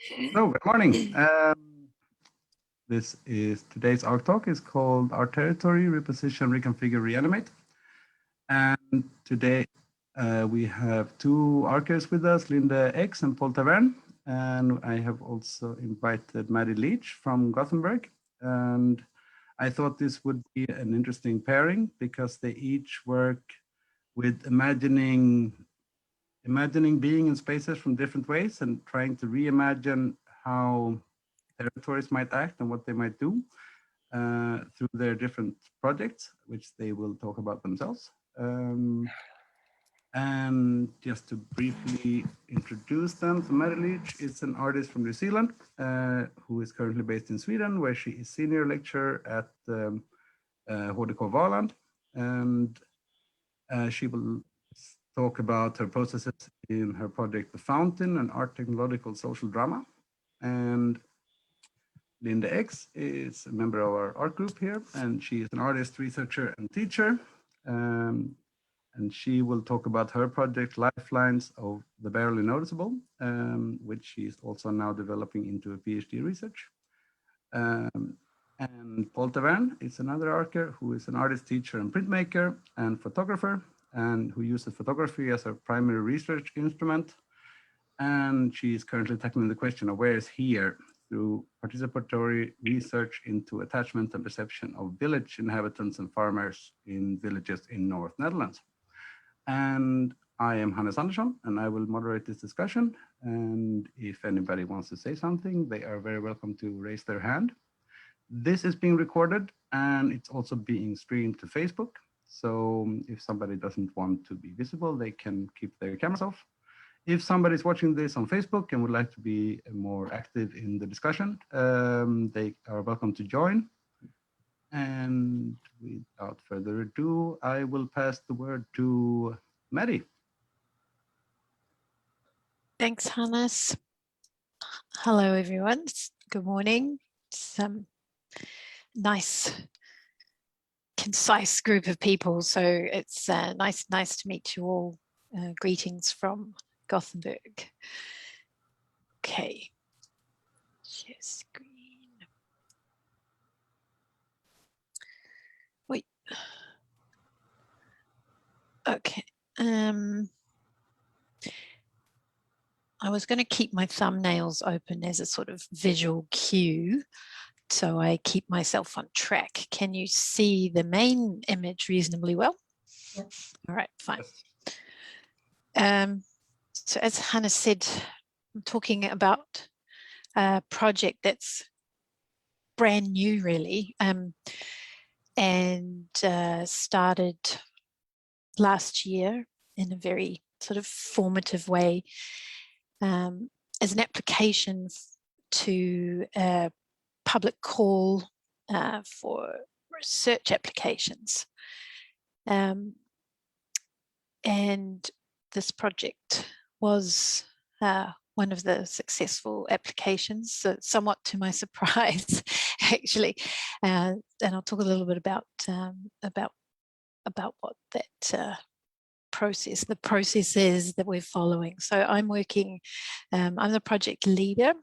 So, good morning. This is today's ARC talk is called ARTERRITORY, Reposition, Reconfigure, Reanimate. And today we have two ARCers with us, Linde Ex and Pol Taverne. And I have also invited Maddie Leach from Gothenburg. And I thought this would be an interesting pairing because they each work with imagining being in spaces from different ways and trying to reimagine how territories might act and what they might do through their different projects, which they will talk about themselves. And just to briefly introduce them, so Maddie Leach is an artist from New Zealand who is currently based in Sweden, where she is senior lecturer at HDK Valand, and she will talk about her processes in her project The Fountain, an art technological social drama. And Linde Ex is a member of our art group here, and she is an artist, researcher, and teacher. And she will talk about her project, Lifelines of the Barely Noticeable, which she is also now developing into a PhD research. And Pol Taverne is another archer who is an artist, teacher, and printmaker, and photographer, and who uses photography as her primary research instrument. And she is currently tackling the question of where is here through participatory research into attachment and perception of village inhabitants and farmers in villages in North Netherlands. And I am Hannes Andersson, and I will moderate this discussion. And if anybody wants to say something, they are very welcome to raise their hand. This is being recorded, and it's also being streamed to Facebook. So if somebody doesn't want to be visible, they can keep their cameras off. If somebody's watching this on Facebook and would like to be more active in the discussion, they are welcome to join. And without further ado, I will pass the word to Maddie. Thanks, Hannes. Hello, everyone. Good morning. It's nice, concise group of people. So it's nice to meet you all. Greetings from Gothenburg. Okay. Share screen. Wait. Okay. I was going to keep my thumbnails open as a sort of visual cue, so I keep myself on track. Can you see the main image reasonably well? Yes. All right, fine. So as Hannes said, I'm talking about a project that's brand new, really, and started last year in a very sort of formative way as an application to a public call for research applications. And this project was one of the successful applications, so somewhat to my surprise, actually. And I'll talk a little bit about what that the process is that we're following. So I'm working, I'm the project leader,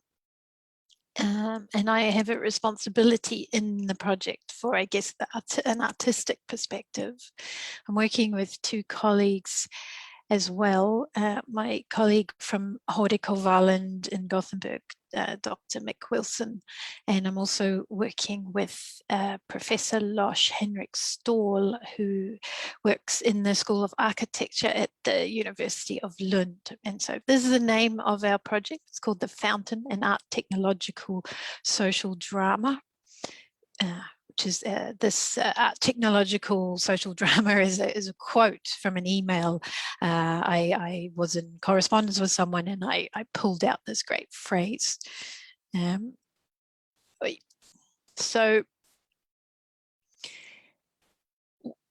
and I have a responsibility in the project for, I guess, an artistic perspective. I'm working with two colleagues as well. My colleague from RECONFIGURE Valand in Gothenburg, Dr. Mick Wilson, and I'm also working with Professor Lars Henrik Ståhl, who works in the School of Architecture at the University of Lund. And so this is the name of our project. It's called The Fountain, an art technological social drama. Which is this technological social drama is a quote from an email. I was in correspondence with someone and I pulled out this great phrase. So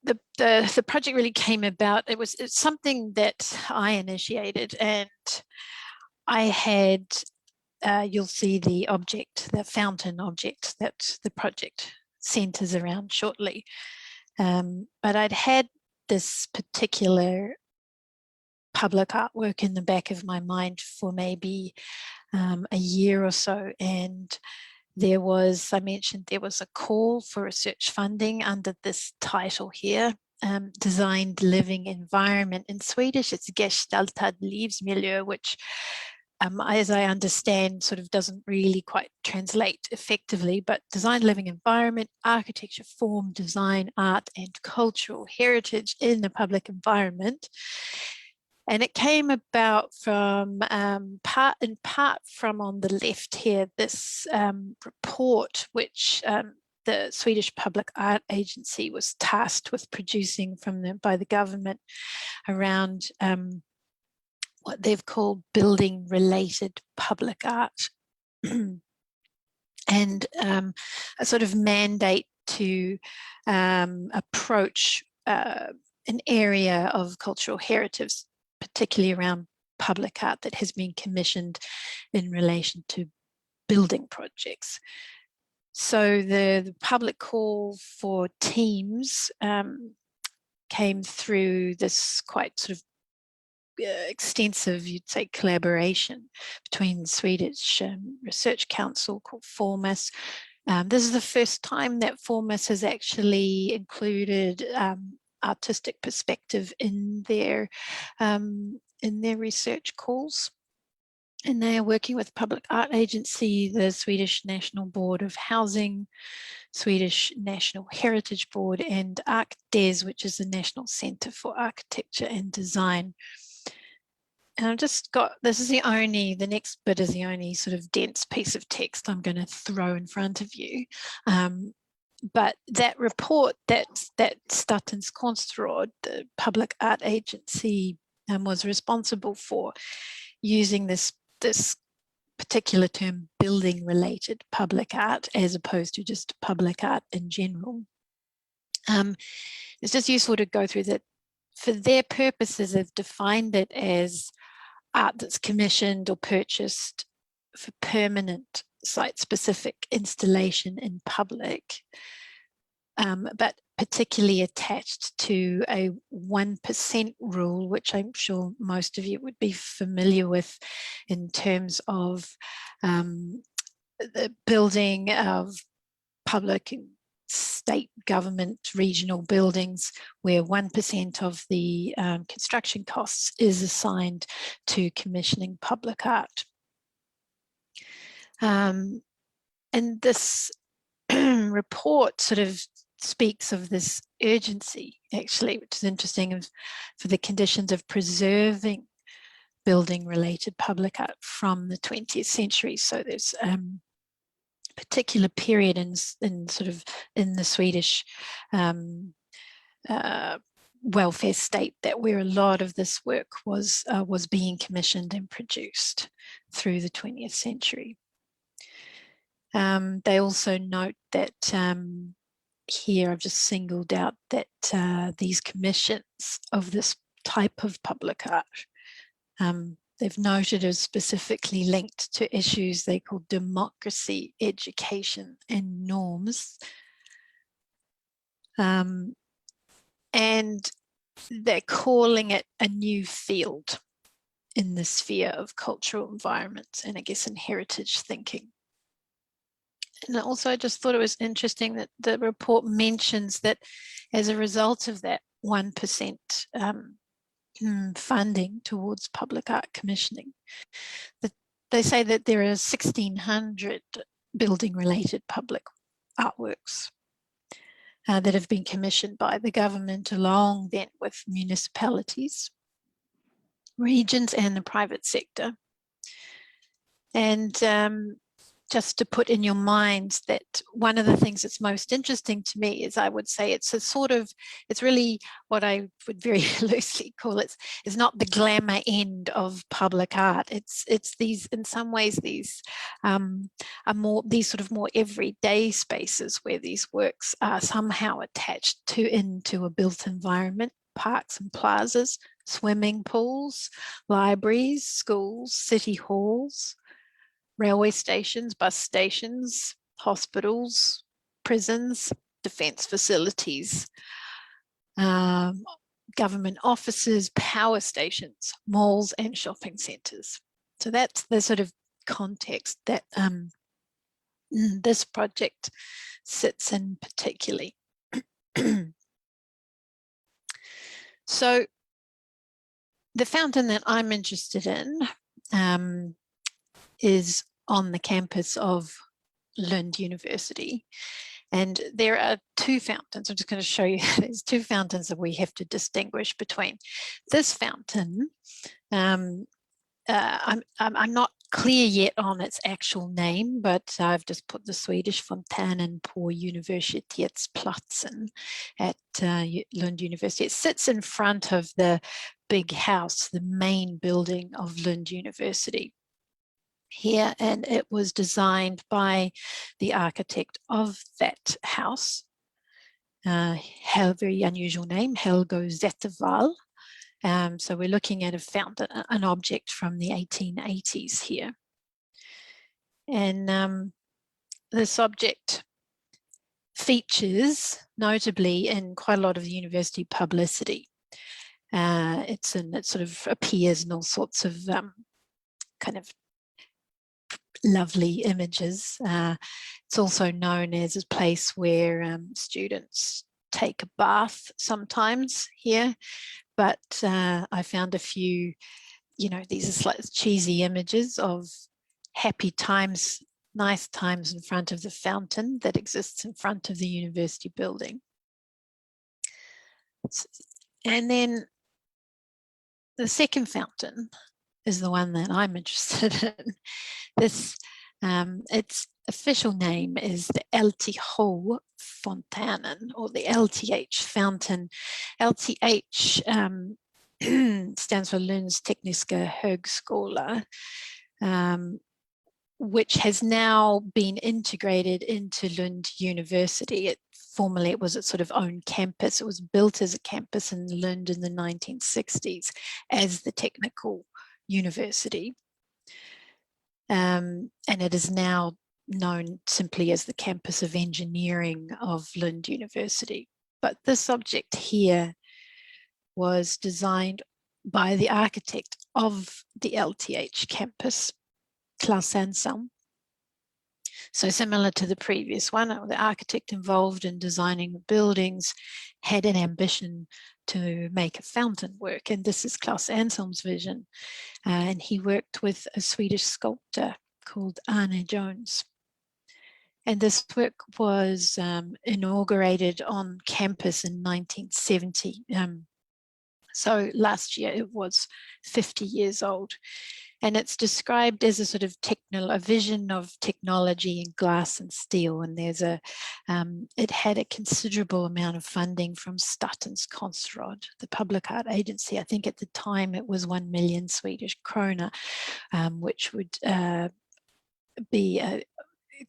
the project really came about. It's something that I initiated, and I had, you'll see the object, the fountain object that the project centers around shortly. But I'd had this particular public artwork in the back of my mind for maybe a year or so, and there was, I mentioned, there was a call for research funding under this title here, Designed Living Environment. In Swedish, it's Gestaltad livsmiljö, which, as I understand, sort of doesn't really quite translate effectively, but designed living environment, architecture, form, design, art, and cultural heritage in the public environment. And it came about from in part from, on the left here, this report which the Swedish Public Art Agency was tasked with producing by the government around what they've called building related public art. And a sort of mandate to approach an area of cultural heritage, particularly around public art, that has been commissioned in relation to building projects. So the public call for teams came through this quite sort of extensive, you'd say, collaboration between the Swedish Research Council called Formas. This is the first time that Formas has actually included artistic perspective in their research calls. And they are working with Public Art Agency, the Swedish National Board of Housing, Swedish National Heritage Board, and ArkDes, which is the National Centre for Architecture and Design. And I've just got, this is the next bit is the only sort of dense piece of text I'm going to throw in front of you. But that report that Statens Konstråd, the Public Art Agency, was responsible for, using this particular term, building related public art, as opposed to just public art in general. It's just useful to go through that. For their purposes, they've defined it as art that's commissioned or purchased for permanent site-specific installation in public, but particularly attached to a 1% rule, which I'm sure most of you would be familiar with in terms of the building of public and state government regional buildings, where 1% of the construction costs is assigned to commissioning public art. And this report sort of speaks of this urgency, actually, which is interesting, for the conditions of preserving building related public art from the 20th century. So there's particular period in the Swedish welfare state where a lot of this work was being commissioned and produced through the 20th century. They also note that here I've just singled out that these commissions of this type of public art, they've noted as specifically linked to issues they call democracy, education, and norms. And they're calling it a new field in the sphere of cultural environments and, I guess, in heritage thinking. And also, I just thought it was interesting that the report mentions that as a result of that 1% funding towards public art commissioning, that they say that there are 1,600 building related public artworks that have been commissioned by the government, along then with municipalities, regions, and the private sector. And just to put in your minds that one of the things that's most interesting to me is, I would say, it's really what I would very loosely call it's not the glamour end of public art. It's these, in some ways, these these sort of more everyday spaces where these works are somehow attached into a built environment, parks and plazas, swimming pools, libraries, schools, city halls, railway stations, bus stations, hospitals, prisons, defence facilities, government offices, power stations, malls, and shopping centres. So that's the sort of context that this project sits in particularly. So the fountain that I'm interested in is on the campus of Lund University. And there are two fountains. I'm just going to show you. There's two fountains that we have to distinguish between. This fountain, I'm not clear yet on its actual name, but I've just put the Swedish Fontänen på Universitetsplatsen at Lund University. It sits in front of the big house, the main building of Lund University here, and it was designed by the architect of that house, very unusual name, Helgo Zettervall. So we're looking at a fountain, an object from the 1880s here. And this object features notably in quite a lot of the university publicity. It sort of appears in all sorts of kind of lovely images. It's also known as a place where students take a bath sometimes here. But I found a few, these are slightly cheesy images of happy times, nice times in front of the fountain that exists in front of the university building. And then the second fountain is the one that I'm interested in. This, its official name is the LTH Fontänen, or the LTH fountain. LTH stands for Lunds Tekniska Högskola, which has now been integrated into Lund University. Formerly it was its sort of own campus. It was built as a campus in Lund in the 1960s as the technical university. And it is now known simply as the campus of engineering of Lund University. But this object here was designed by the architect of the LTH campus, Claes Andersson. So similar to the previous one, the architect involved in designing the buildings had an ambition to make a fountain work, and this is Claes Andersson's vision. And he worked with a Swedish sculptor called Arne Jones. And this work was inaugurated on campus in 1970. So last year it was 50 years old. And it's described as a sort of a vision of technology in glass and steel. And there's it had a considerable amount of funding from Statens Konstråd, the public art agency. I think at the time it was 1 million Swedish krona, which would be a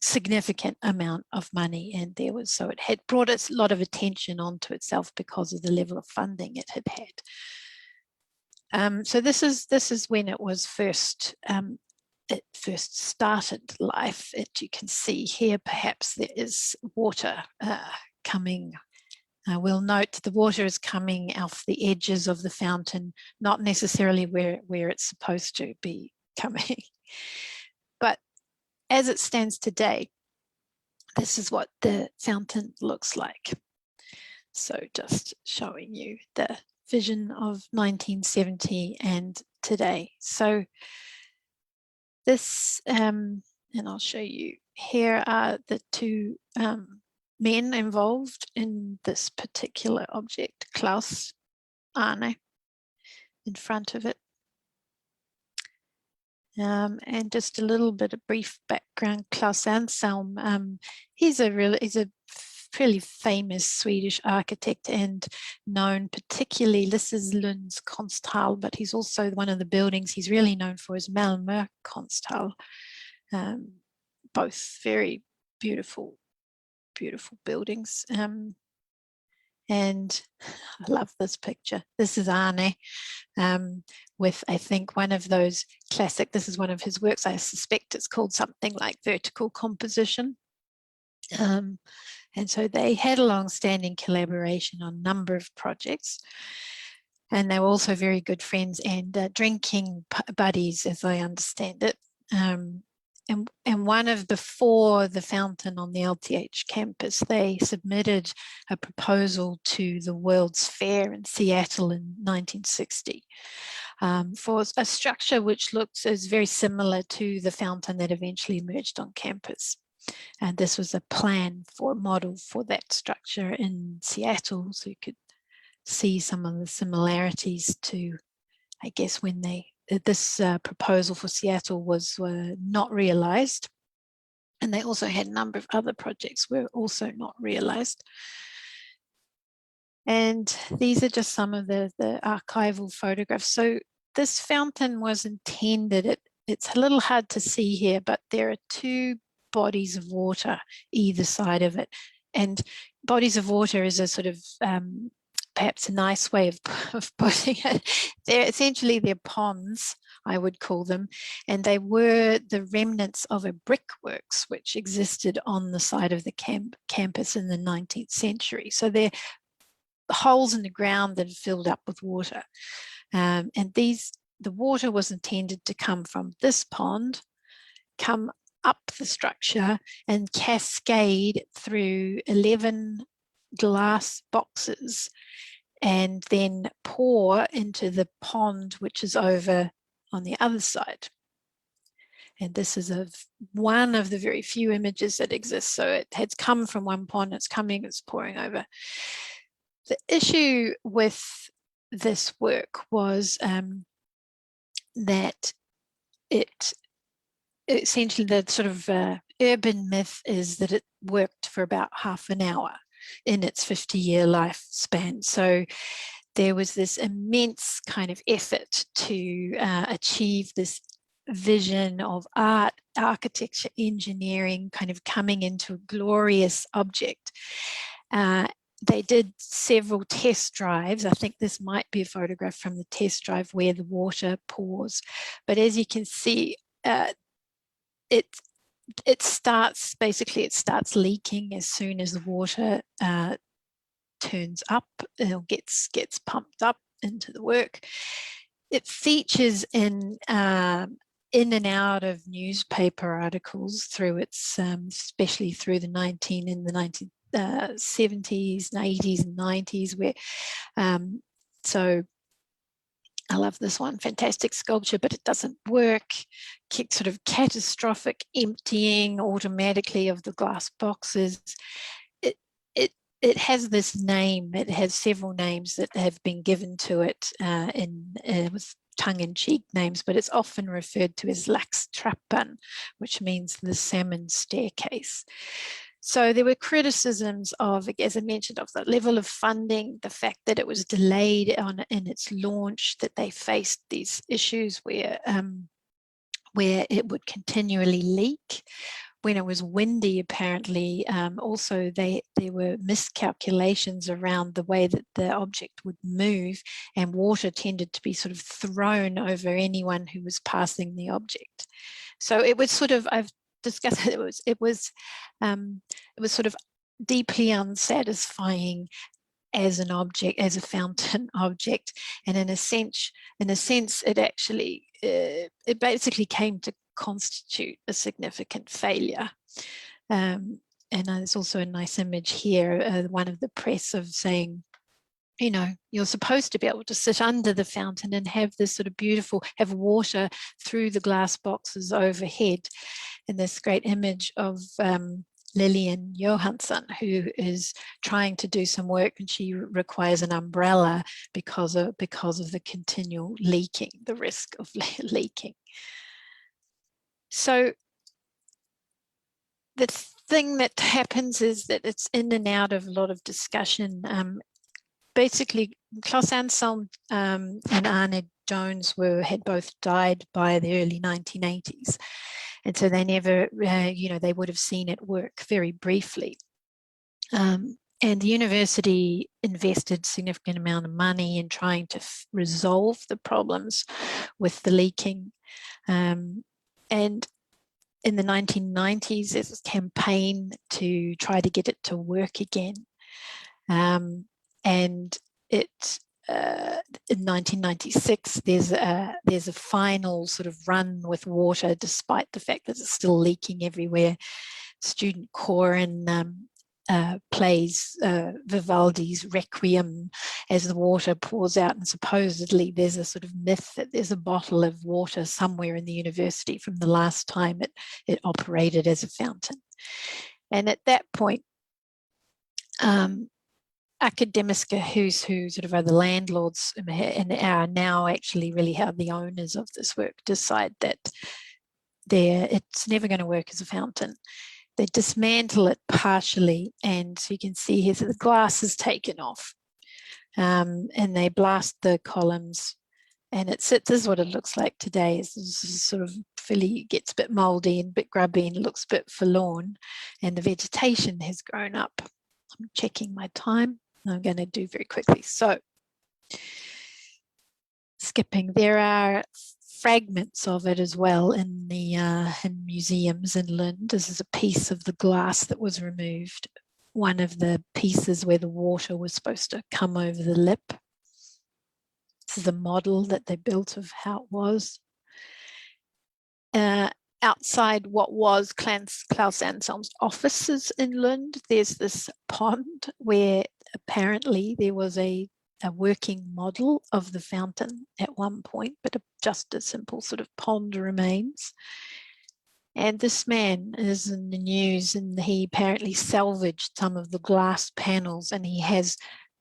significant amount of money. And so it had brought a lot of attention onto itself because of the level of funding it had had. So this is when it was first started life. You can see here, perhaps there is water coming. We'll note the water is coming off the edges of the fountain, not necessarily where it's supposed to be coming. But as it stands today, this is what the fountain looks like. So just showing you the vision of 1970 and today. So this, and I'll show you, here are the two men involved in this particular object, Claes, Arne, in front of it. And just a little bit of brief background, Claes Andersson, he's a fairly famous Swedish architect and known particularly, this is Lund's Konsthall, but he's also one of the buildings he's really known for is Malmö Konsthall. Both very beautiful, beautiful buildings. And I love this picture. This is Arne with, I think, one of those classic, this is one of his works. I suspect it's called something like vertical composition. And so they had a long-standing collaboration on a number of projects. And they were also very good friends and drinking buddies, as I understand it. And before the fountain on the LTH campus, they submitted a proposal to the World's Fair in Seattle in 1960 for a structure which is very similar to the fountain that eventually emerged on campus. And this was a plan for a model for that structure in Seattle, so you could see some of the similarities to, I guess, when this proposal for Seattle was not realized. And they also had a number of other projects were also not realized. And these are just some of the archival photographs. So this fountain was intended, it's a little hard to see here, but there are two bodies of water either side of it. And bodies of water is a sort of perhaps a nice way of putting it. They're ponds, I would call them, and they were the remnants of a brickworks which existed on the side of the campus in the 19th century. So they're holes in the ground that filled up with water. And the water was intended to come from this pond, come up the structure and cascade through 11 glass boxes and then pour into the pond which is over on the other side. And this is one of the very few images that exist. So it has come from one pond, it's pouring over. The issue with this work was that essentially the sort of urban myth is that it worked for about half an hour in its 50-year lifespan. So there was this immense kind of effort to achieve this vision of art, architecture, engineering kind of coming into a glorious object. They did several test drives. I think this might be a photograph from the test drive where the water pours. But as you can see, it starts leaking as soon as the water turns up, gets pumped up into the work. It features in and out of newspaper articles through its, especially through the 1970s, 80s, and 90s, where so I love this one, fantastic sculpture, but it doesn't work. Sort of catastrophic emptying automatically of the glass boxes. It has this name. It has several names that have been given to it with tongue-in-cheek names, but it's often referred to as Laxtrappan, which means the salmon staircase. So there were criticisms of, as I mentioned, of the level of funding, the fact that it was delayed in its launch, that they faced these issues where it would continually leak. When it was windy, apparently, also there were miscalculations around the way that the object would move, and water tended to be sort of thrown over anyone who was passing the object. So it was sort of, I've discussed it was sort of deeply unsatisfying as an object, as a fountain object, and in a sense, it actually it basically came to constitute a significant failure. And there's also a nice image here, one of the press of saying, you know, you're supposed to be able to sit under the fountain and have this sort of beautiful, have water through the glass boxes overhead. And this great image of Lillian Johansson, who is trying to do some work, and she requires an umbrella because of the continual leaking, the risk of leaking. So the thing that happens is that it's in and out of a lot of discussion. Basically, Claes Andersson and Arne Jones had both died by the early 1980s. And so they never, they would have seen it work very briefly. And the university invested a significant amount of money in trying to resolve the problems with the leaking. And in the 1990s, there was a campaign to try to get it to work again. And it in 1996, there's a final sort of run with water, despite the fact that it's still leaking everywhere. Student choir plays Vivaldi's Requiem as the water pours out, and supposedly there's a sort of myth that there's a bottle of water somewhere in the university from the last time it operated as a fountain. And at that point, Akademiska Hus, who sort of are the landlords and are now actually really how the owners of this work, decide that it's never going to work as a fountain. They dismantle it partially, and so you can see here, so the glass is taken off, and they blast the columns, and this is what it looks like today. It's sort of gets a bit moldy and a bit grubby and looks a bit forlorn, and the vegetation has grown up. I'm checking my time. I'm going to do very quickly. So, skipping, there are fragments of it as well in the in museums in Linde. This is a piece of the glass that was removed. One of the pieces where the water was supposed to come over the lip. This is a model that they built of how it was. Outside what was Klaus Anselm's offices in Lund, there's this pond where apparently there was a working model of the fountain at one point, but just a simple sort of pond remains. And this man is in the news, and he apparently salvaged some of the glass panels, and he has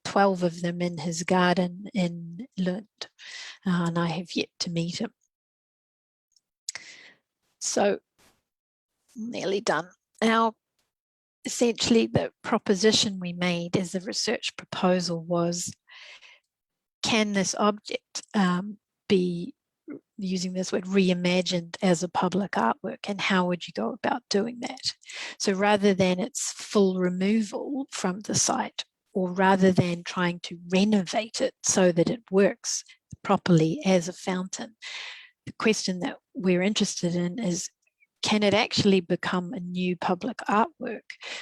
12 of them in his garden in Lund, and I have yet to meet him. So, nearly done. Now, essentially the proposition we made as a research proposal was, can this object be, using this word, reimagined as a public artwork, and how would you go about doing that? So rather than its full removal from the site, or rather than trying to renovate it so that it works properly as a fountain, the question that we're interested in is, can it actually become a new public artwork?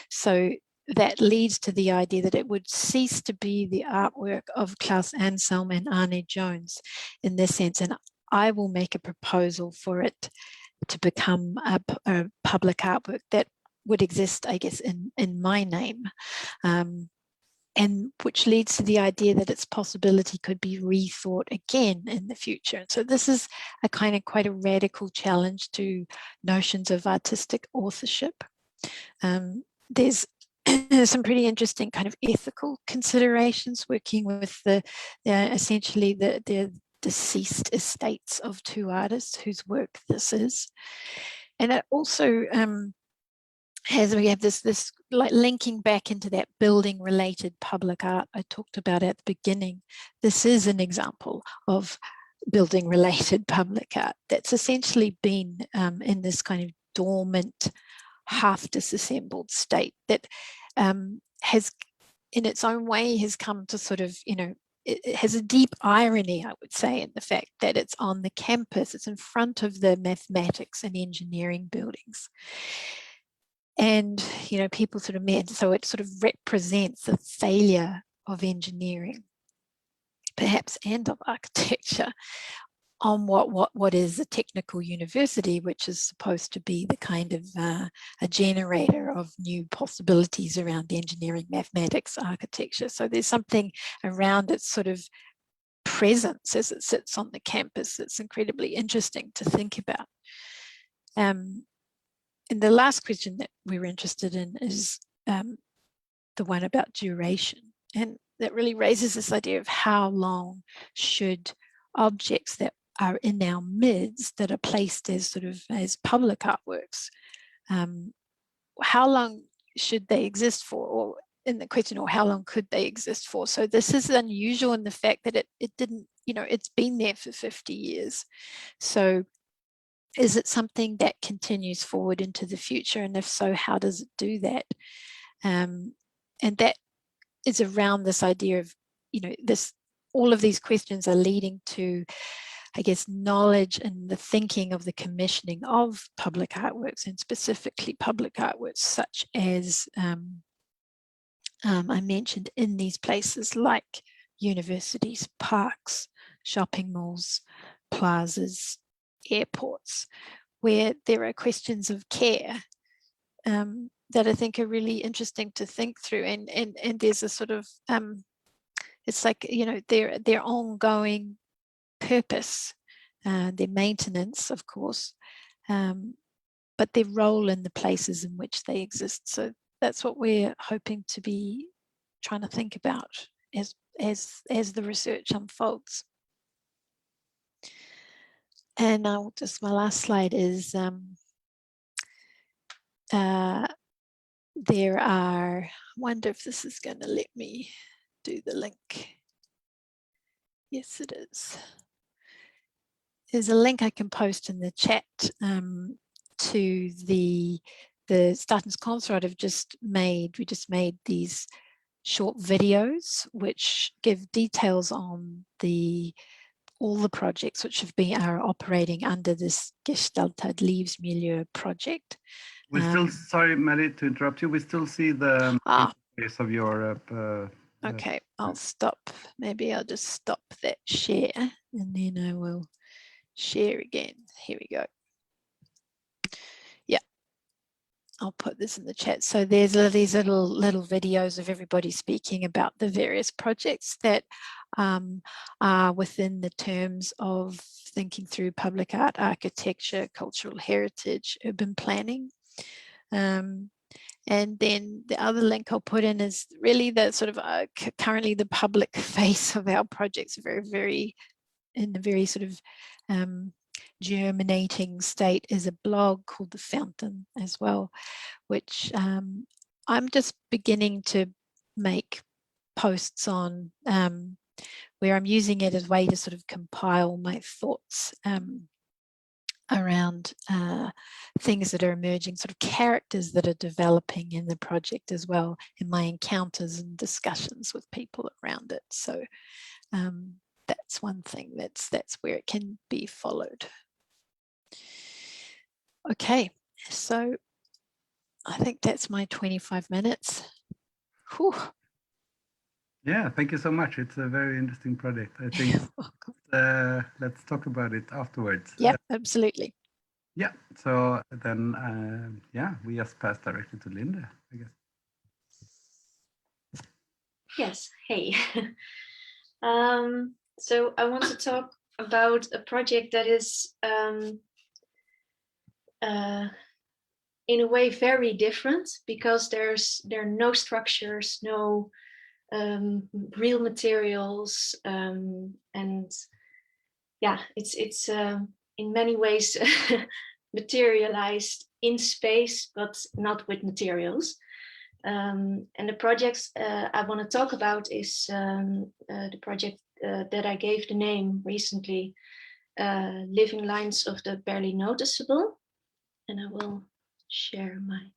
So that leads to the idea that it would cease to be the artwork of Klaus Anselm and Arne Jones in this sense. And I will make a proposal for it to become a public artwork that would exist, I guess, in my name. And which leads to the idea that its possibility could be rethought again in the future. So this is a kind of quite a radical challenge to notions of artistic authorship. There's some pretty interesting kind of ethical considerations working with essentially the deceased estates of two artists whose work this is. And it also we have this like linking back into that building related public art I talked about at the beginning. This is an example of building related public art that's essentially been in this kind of dormant, half disassembled state that has in its own way has come to sort of, it has a deep irony, I would say, in the fact that it's on the campus, it's in front of the mathematics and engineering buildings. And, people sort of met, so it sort of represents the failure of engineering, perhaps, and of architecture on what is a technical university, which is supposed to be the kind of a generator of new possibilities around engineering, mathematics, architecture. So there's something around its sort of presence as it sits on the campus that's incredibly interesting to think about. And the last question that we were interested in is the one about duration. And that really raises this idea of how long should objects that are in our midst that are placed as sort of as public artworks, how long should they exist for? Or in the question, or how long could they exist for? So this is unusual in the fact that it didn't, it's been there for 50 years. So is it something that continues forward into the future? And if so, how does it do that? And that is around this idea of, all of these questions are leading to, I guess, knowledge and the thinking of the commissioning of public artworks, and specifically public artworks such as I mentioned in these places like universities, parks, shopping malls, plazas, airports, where there are questions of care that I think are really interesting to think through. And there's a sort of, it's like, you know, their ongoing purpose, their maintenance, of course, but their role in the places in which they exist. So that's what we're hoping to be trying to think about as the research unfolds. And I'll just, my last slide is there are, I wonder if this is going to let me do the link. Yes, it is. There's a link I can post in the chat to the Statens Konstråd have just made. We just made these short videos which give details on all the projects which are operating under this Gestaltad Livsmiljö project. We still, sorry, Maddie, to interrupt you. We still see the interface of your. Okay, I'll stop. Maybe I'll just stop that share and then I will share again. Here we go. Yeah, I'll put this in the chat. So there's these little videos of everybody speaking about the various projects that are within the terms of thinking through public art, architecture, cultural heritage, urban planning. And then the other link I'll put in is really the sort of currently the public face of our projects, very in a very sort of germinating state, is a blog called The Fountain as well, which I'm just beginning to make posts on, where I'm using it as a way to sort of compile my thoughts around things that are emerging, sort of characters that are developing in the project as well, in my encounters and discussions with people around it. So that's one thing, that's where it can be followed. Okay, so I think that's my 25 minutes. Whew. Yeah, thank you so much. It's a very interesting project. I think let's talk about it afterwards. Yeah, absolutely. Yeah, so then, yeah, we just pass directly to Linde, I guess. Yes, hey. So I want to talk about a project that is in a way very different, because there are no structures, no real materials, and yeah, it's in many ways materialized in space, but not with materials. And the projects I want to talk about is the project that I gave the name recently, Living Lines of the Barely Noticeable. And I will share my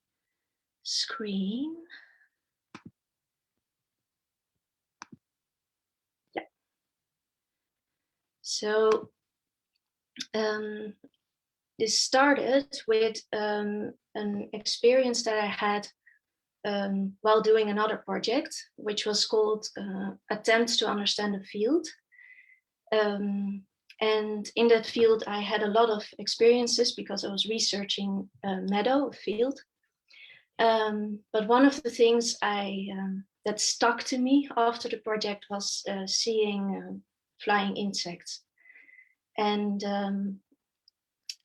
screen. Yeah. So this started with an experience that I had while doing another project, which was called Attempt to Understand the Field. And in that field, I had a lot of experiences because I was researching a meadow, a field. But one of the things that stuck to me after the project was seeing flying insects. And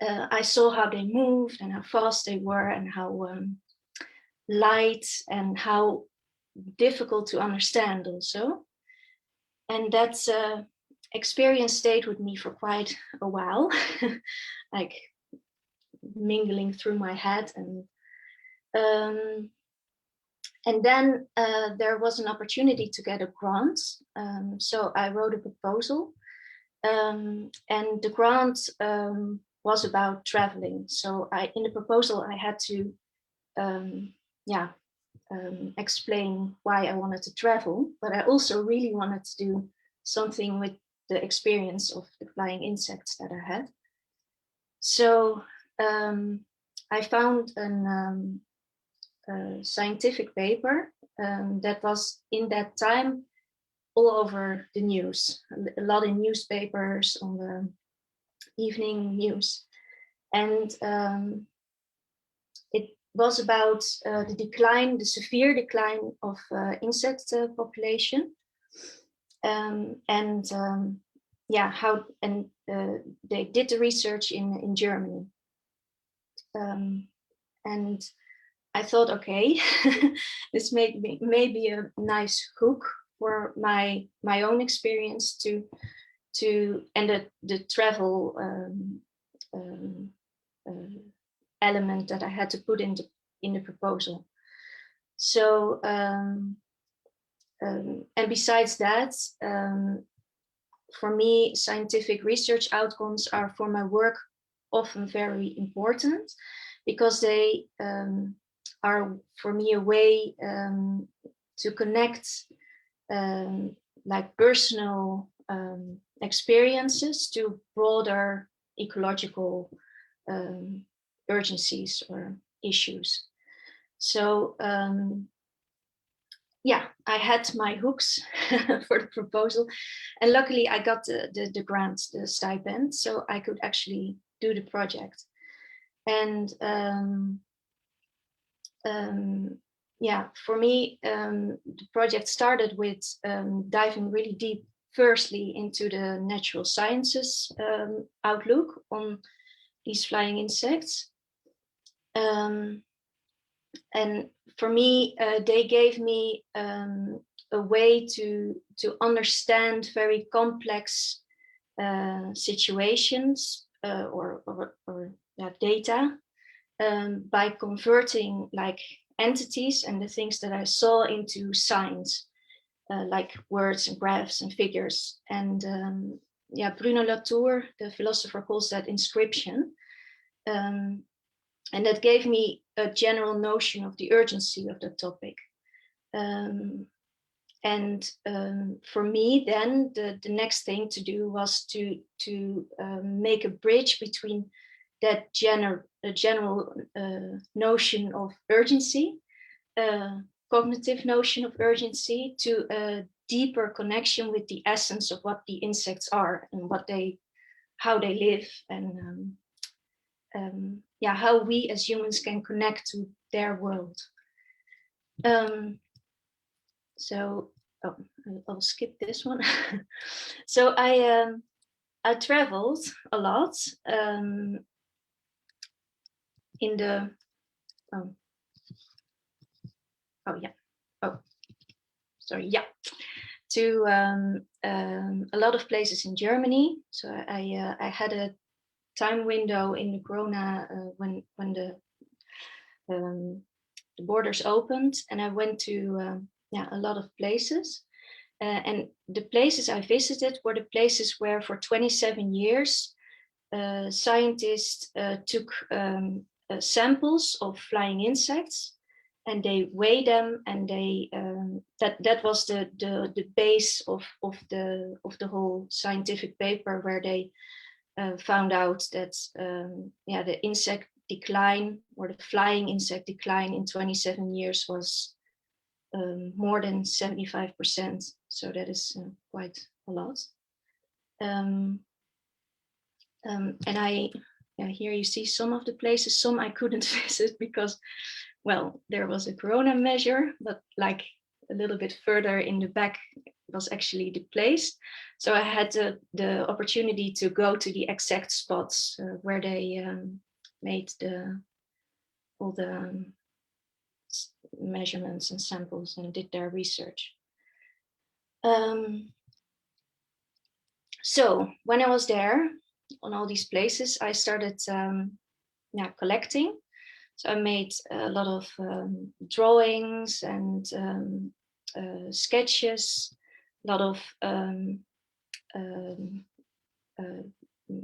I saw how they moved and how fast they were and how light and how difficult to understand also. And that's experience stayed with me for quite a while, like mingling through my head. And then there was an opportunity to get a grant. So I wrote a proposal, and the grant was about traveling. So in the proposal, I had to explain why I wanted to travel, but I also really wanted to do something with the experience of the flying insects that I had. So I found a scientific paper that was in that time all over the news, a lot in newspapers, on the evening news. And it was about the decline, the severe decline of insect population. Yeah, how, and they did the research in Germany. And I thought, okay, this may be a nice hook for my own experience to and the travel element that I had to put in the proposal. So and besides that, for me, scientific research outcomes are for my work often very important, because they are for me a way to connect like personal experiences to broader ecological urgencies or issues. So yeah, I had my hooks for the proposal, and luckily I got the grant, the stipend, so I could actually do the project. And yeah, for me, the project started with diving really deep, firstly into the natural sciences outlook on these flying insects. And for me, they gave me a way to understand very complex situations or data by converting like entities and the things that I saw into signs, like words and graphs and figures. And yeah, Bruno Latour, the philosopher, calls that inscription. And that gave me a general notion of the urgency of the topic. For me, then the next thing to do was to make a bridge between that general notion of urgency, cognitive notion of urgency, to a deeper connection with the essence of what the insects are and how they live, and yeah, how we as humans can connect to their world. So I'll skip this one. So I traveled a lot in the to a lot of places in Germany. So I had a time window in the Corona when the borders opened, and I went to a lot of places. And the places I visited were the places where for 27 years scientists took samples of flying insects, and they weigh them, and they that was the base of the whole scientific paper, where they found out that the insect decline, or the flying insect decline, in 27 years was more than 75%. So that is quite a lot. And here you see some of the places. Some I couldn't visit because, well, there was a Corona measure, but like a little bit further in the back was actually the place. So I had the opportunity to go to the exact spots where they made all the measurements and samples and did their research. So when I was there on all these places, I started collecting. So I made a lot of drawings and sketches, a lot of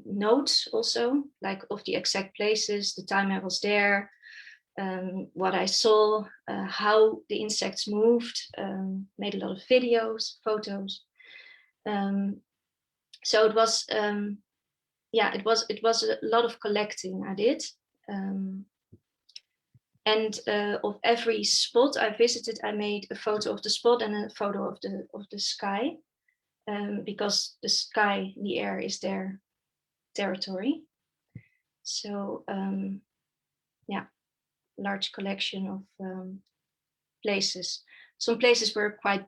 notes also, like of the exact places, the time I was there, what I saw, how the insects moved, made a lot of videos, photos. So it was it was a lot of collecting I did. And of every spot I visited, I made a photo of the spot and a photo of the sky, because the sky, the air, is their territory. So yeah, large collection of places. Some places were quite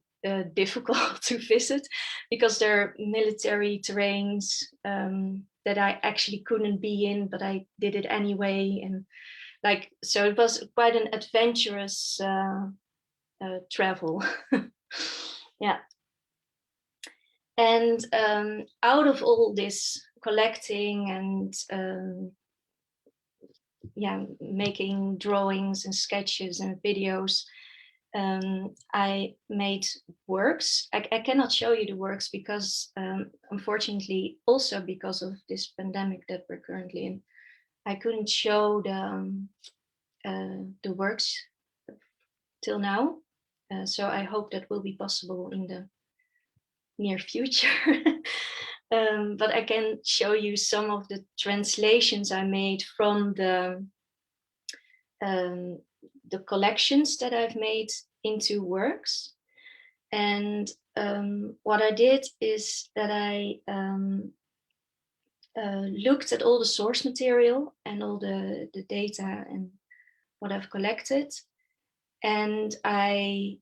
difficult to visit because they're military terrains that I actually couldn't be in, but I did it anyway. And like, so it was quite an adventurous travel. Yeah. And out of all this collecting and yeah, making drawings and sketches and videos, I made works. I cannot show you the works because unfortunately, also because of this pandemic that we're currently in, I couldn't show the works till now. So I hope that will be possible in the near future. But I can show you some of the translations I made from the collections that I've made into works. And what I did is that I looked at all the source material and all the data and what I've collected. And I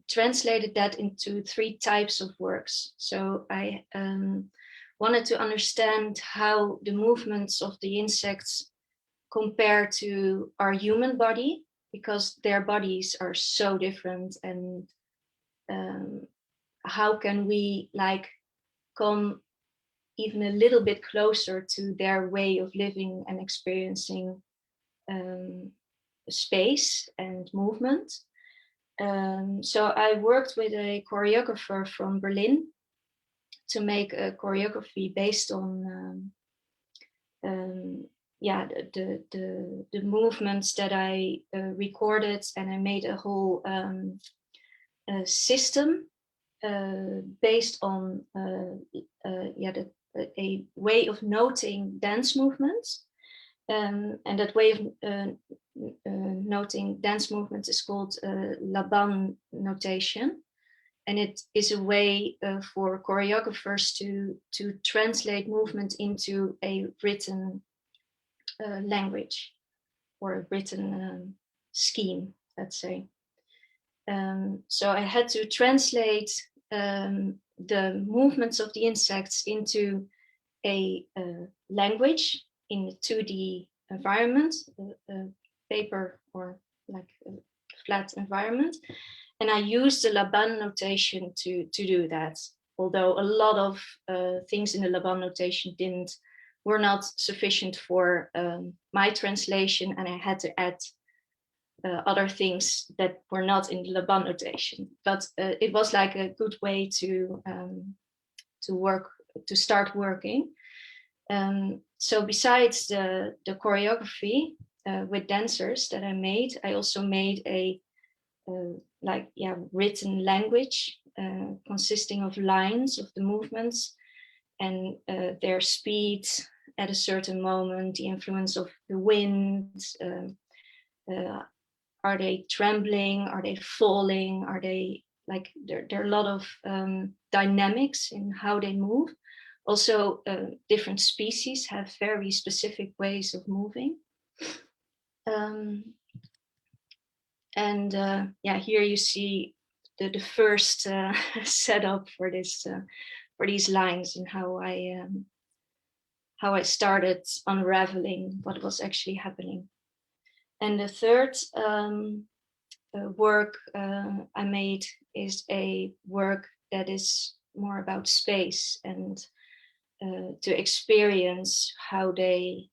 translated that into 3 types of works. So I wanted to understand how the movements of the insects compare to our human body, because their bodies are so different. And how can we like come even a little bit closer to their way of living and experiencing space and movement. So I worked with a choreographer from Berlin to make a choreography based on yeah, the movements that I recorded, and I made a whole system based on yeah, a way of noting dance movements. And that way of noting dance movements is called Laban notation. And it is a way for choreographers to translate movement into a written language, or a written scheme, let's say. So I had to translate the movements of the insects into a language in a 2D environment, paper or like a flat environment. And I used the Laban notation to do that. Although a lot of things in the Laban notation were not sufficient for my translation, and I had to add other things that were not in the Laban notation. But it was like a good way to start working. So besides the choreography with dancers that I made, I also made a written language consisting of lines of the movements and their speed at a certain moment, the influence of the wind. Are they trembling? Are they falling? Are they like, there are a lot of dynamics in how they move. Also, different species have very specific ways of moving. And yeah, here you see the first setup for this for these lines, and how I started unraveling what was actually happening. And the third work I made is a work that is more about space and to experience how they,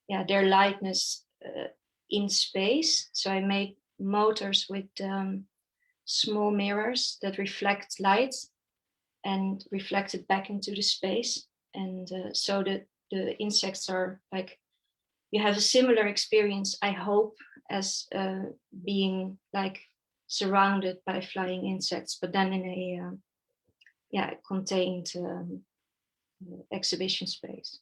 yeah, their lightness in space. So I made motors with small mirrors that reflect light and reflect it back into the space. And so that the insects are like, you have a similar experience, I hope, as being like surrounded by flying insects, but then in a contained exhibition space.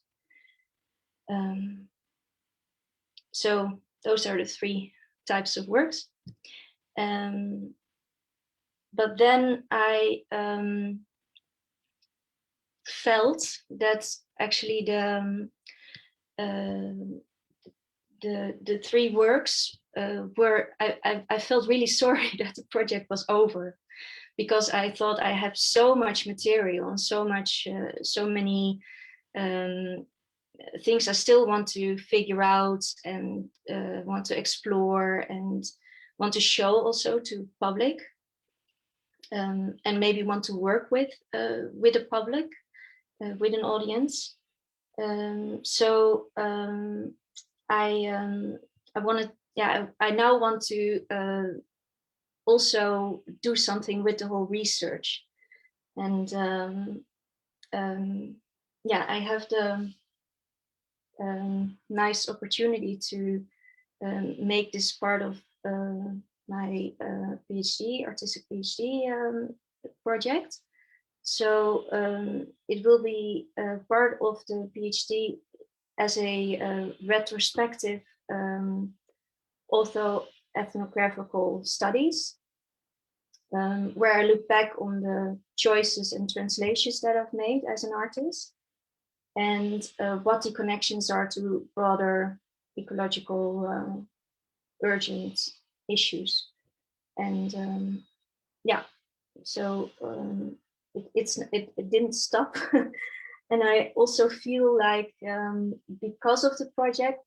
So those are the 3 types of works. But then I felt that actually the 3 works were, I felt really sorry that the project was over, because I thought I had so much material and so many things I still want to figure out and want to explore and want to show also to public, and maybe want to work with the public, with an audience. So I now want to also do something with the whole research, and I have the nice opportunity to make this part of my PhD, artistic PhD project. So it will be part of the PhD as a retrospective ethnographical studies, where I look back on the choices and translations that I've made as an artist, and what the connections are to broader ecological urgent issues. And so it didn't stop. And I also feel like because of the project,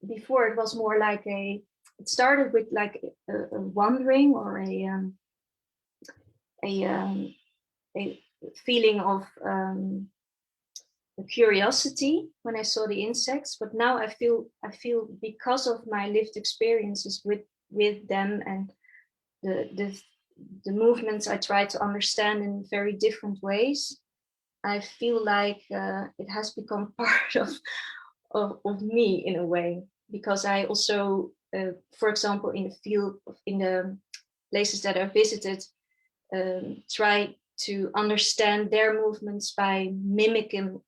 before it was more like it started with like a wandering or a feeling of curiosity when I saw the insects, but now I feel because of my lived experiences with them and the movements I try to understand in very different ways, I feel like it has become part of me in a way, because I also, for example, in the field, in the places that I visited, try to understand their movements by mimicking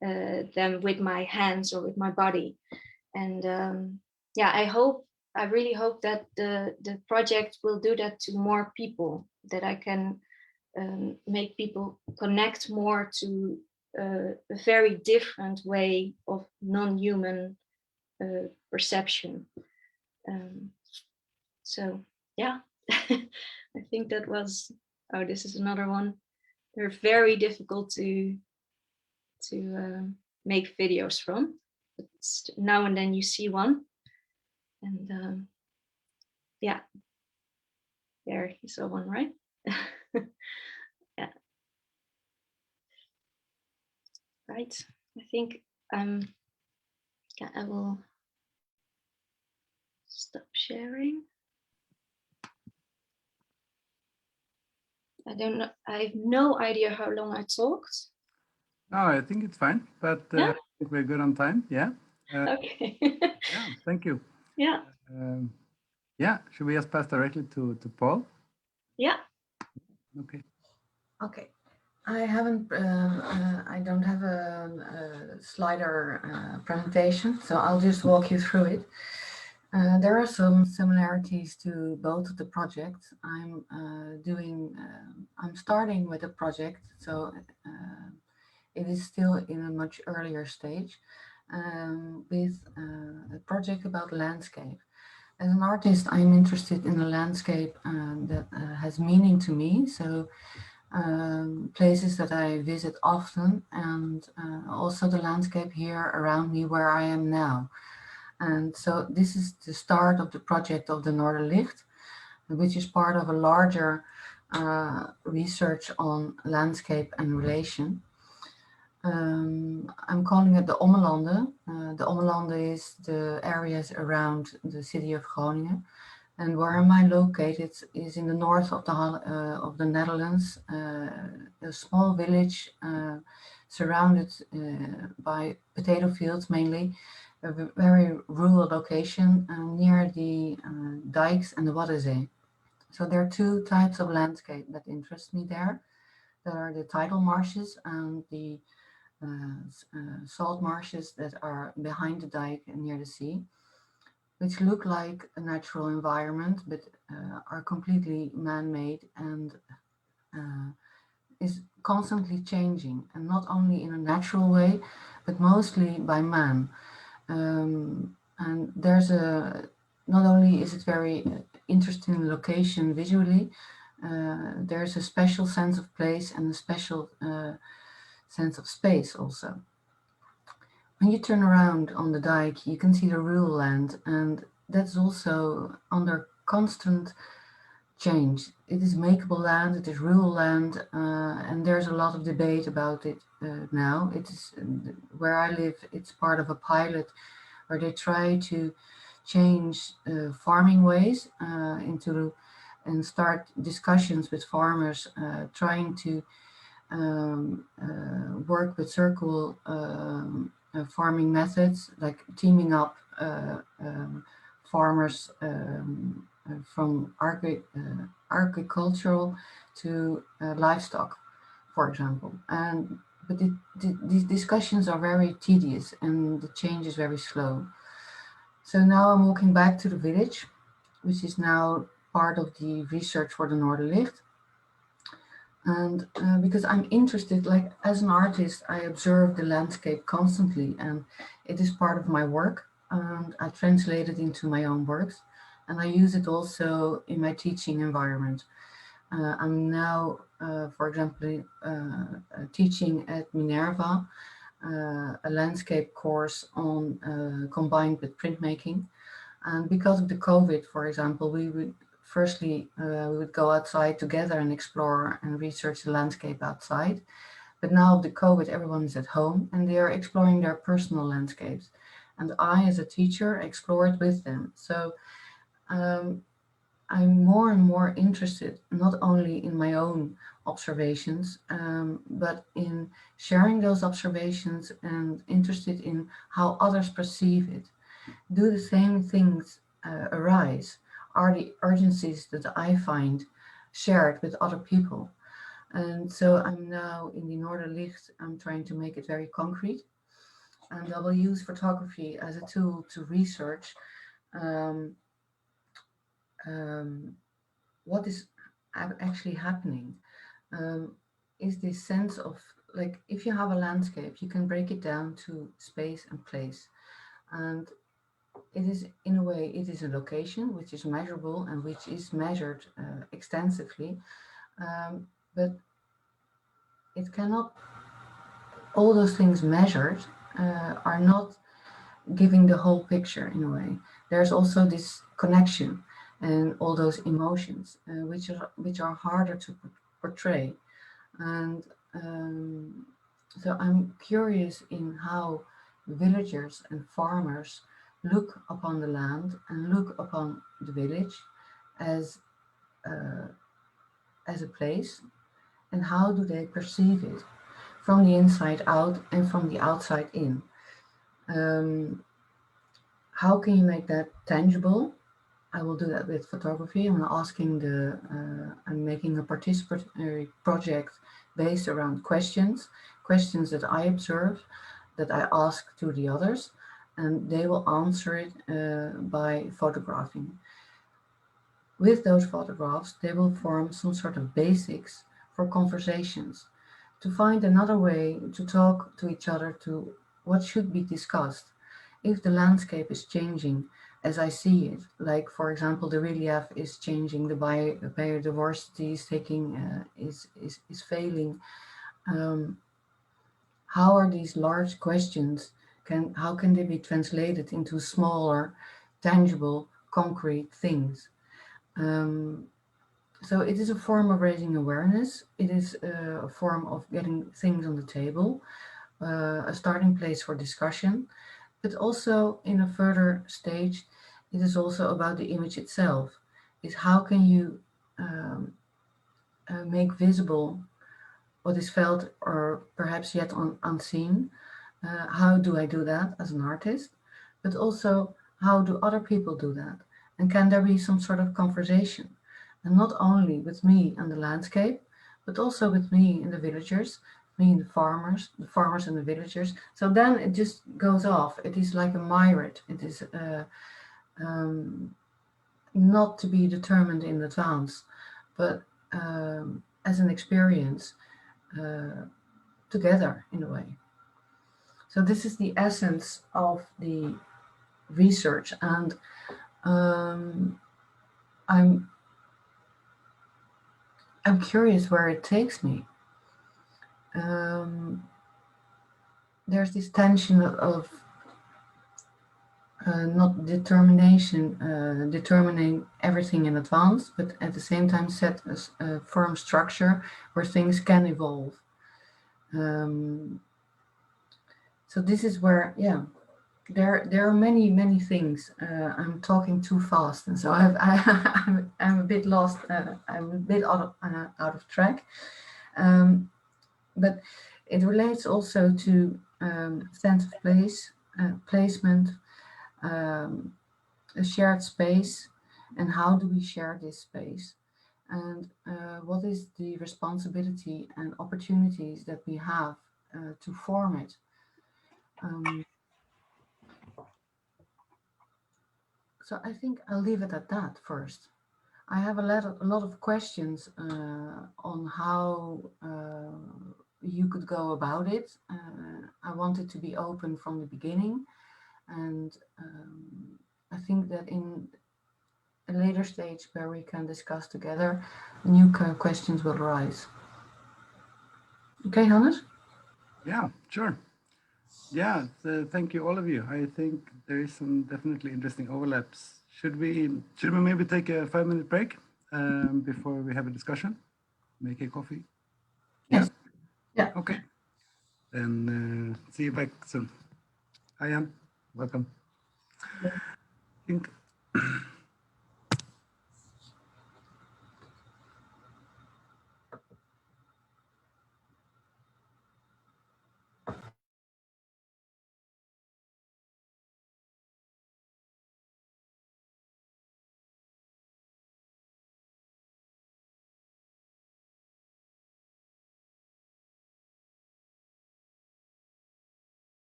them with my hands or with my body. And I really hope that the project will do that to more people, that I can make people connect more to a very different way of non-human perception. So yeah, I think that was, oh, this is another one. They're very difficult to make videos from, but now and then you see one, and yeah, there you saw one, right? Yeah, right. I think yeah, I will stop sharing. I don't know. I have no idea how long I talked. No, I think it's fine, but Yeah. I think we're good on time. Yeah. Okay. Yeah, thank you. Yeah. Yeah, should we just pass directly to Paul? Yeah. Okay. Okay. I haven't. I don't have a slider presentation, so I'll just walk you through it. There are some similarities to both of the projects. I'm starting with a project, so it is still in a much earlier stage, with a project about landscape. As an artist, I'm interested in a landscape that has meaning to me. So places that I visit often, and also the landscape here around me where I am now. And so this is the start of the project of the Noorderlicht, which is part of a larger research on landscape and relation. I'm calling it the Ommelanden. The Ommelanden is the areas around the city of Groningen. And where am I located is in the north of the Netherlands, a small village surrounded by potato fields mainly, a very rural location near the dikes and the Waddenzee. So there are 2 types of landscape that interest me there. There are the tidal marshes and the salt marshes that are behind the dike and near the sea, which look like a natural environment, but are completely man-made and is constantly changing, and not only in a natural way, but mostly by man. And there's not only is it very interesting location visually, there's a special sense of place and a special sense of space also. When you turn around on the dike, you can see the rural land, and that's also under constant change. It is makeable land, it is rural land, and there's a lot of debate about it now. It is where I live, it's part of a pilot where they try to change farming ways and start discussions with farmers, trying to work with circular farming methods, like teaming up farmers from agricultural to livestock, for example. But these discussions are very tedious and the change is very slow. So now I'm walking back to the village, which is now part of the research for the Noorderlicht. And because I'm interested, like as an artist, I observe the landscape constantly, and it is part of my work. And I translate it into my own works, and I use it also in my teaching environment. I'm now, for example, teaching at Minerva, a landscape course on combined with printmaking. And because of the COVID, for example, we would firstly, we would go outside together and explore and research the landscape outside. But now with the COVID, everyone is at home and they are exploring their personal landscapes. And I, as a teacher, explore it with them. So I'm more and more interested, not only in my own observations, but in sharing those observations and interested in how others perceive it. Do the same things arise? Are the urgencies that I find shared with other people? And so I'm now in the Noorderlicht, I'm trying to make it very concrete. And I will use photography as a tool to research what is actually happening. Is this sense of, like, if you have a landscape, you can break it down to space and place. And it is, in a way, it is a location which is measurable and which is measured extensively, but it cannot, all those things measured are not giving the whole picture in a way. There's also this connection and all those emotions, which are harder to portray. And so I'm curious in how villagers and farmers look upon the land and look upon the village as a place, and how do they perceive it from the inside out and from the outside in. How can you make that tangible? I will do that with photography. I'm making a participatory project based around questions that I observe, that I ask to the others, and they will answer it by photographing. With those photographs, they will form some sort of basics for conversations, to find another way to talk to each other to what should be discussed. If the landscape is changing as I see it, like for example, the relief is changing, the biodiversity is is failing. How are these large questions, how can they be translated into smaller, tangible, concrete things? So it is a form of raising awareness. It is a form of getting things on the table, a starting place for discussion, but also in a further stage, it is also about the image itself. Is how can you make visible what is felt or perhaps yet unseen? How do I do that as an artist? But also, how do other people do that? And can there be some sort of conversation? And not only with me and the landscape, but also with me and the villagers, mean the farmers and the villagers. So then it just goes off. It is like a myriad. It is not to be determined in advance, but as an experience together in a way. So this is the essence of the research, and I'm curious where it takes me. There's this tension of not determining everything in advance, but at the same time set a firm structure where things can evolve. So this is where, yeah, there are many things. I'm talking too fast, and so I'm a bit lost. I'm a bit out of track. But it relates also to sense of place, placement, a shared space, and how do we share this space, and what is the responsibility and opportunities that we have to form it. So I think I'll leave it at that first. I have a lot of questions on how you could go about it. I wanted to be open from the beginning, and I think that in a later stage where we can discuss together, new questions will arise. Okay, Hannes? Yeah, sure. Yeah, thank you, all of you. I think there is some definitely interesting overlaps. Should we maybe take a 5-minute break before we have a discussion? Make a coffee? Yes. Yeah. Okay. Then see you back soon. Hi, Jan. Welcome. Yeah.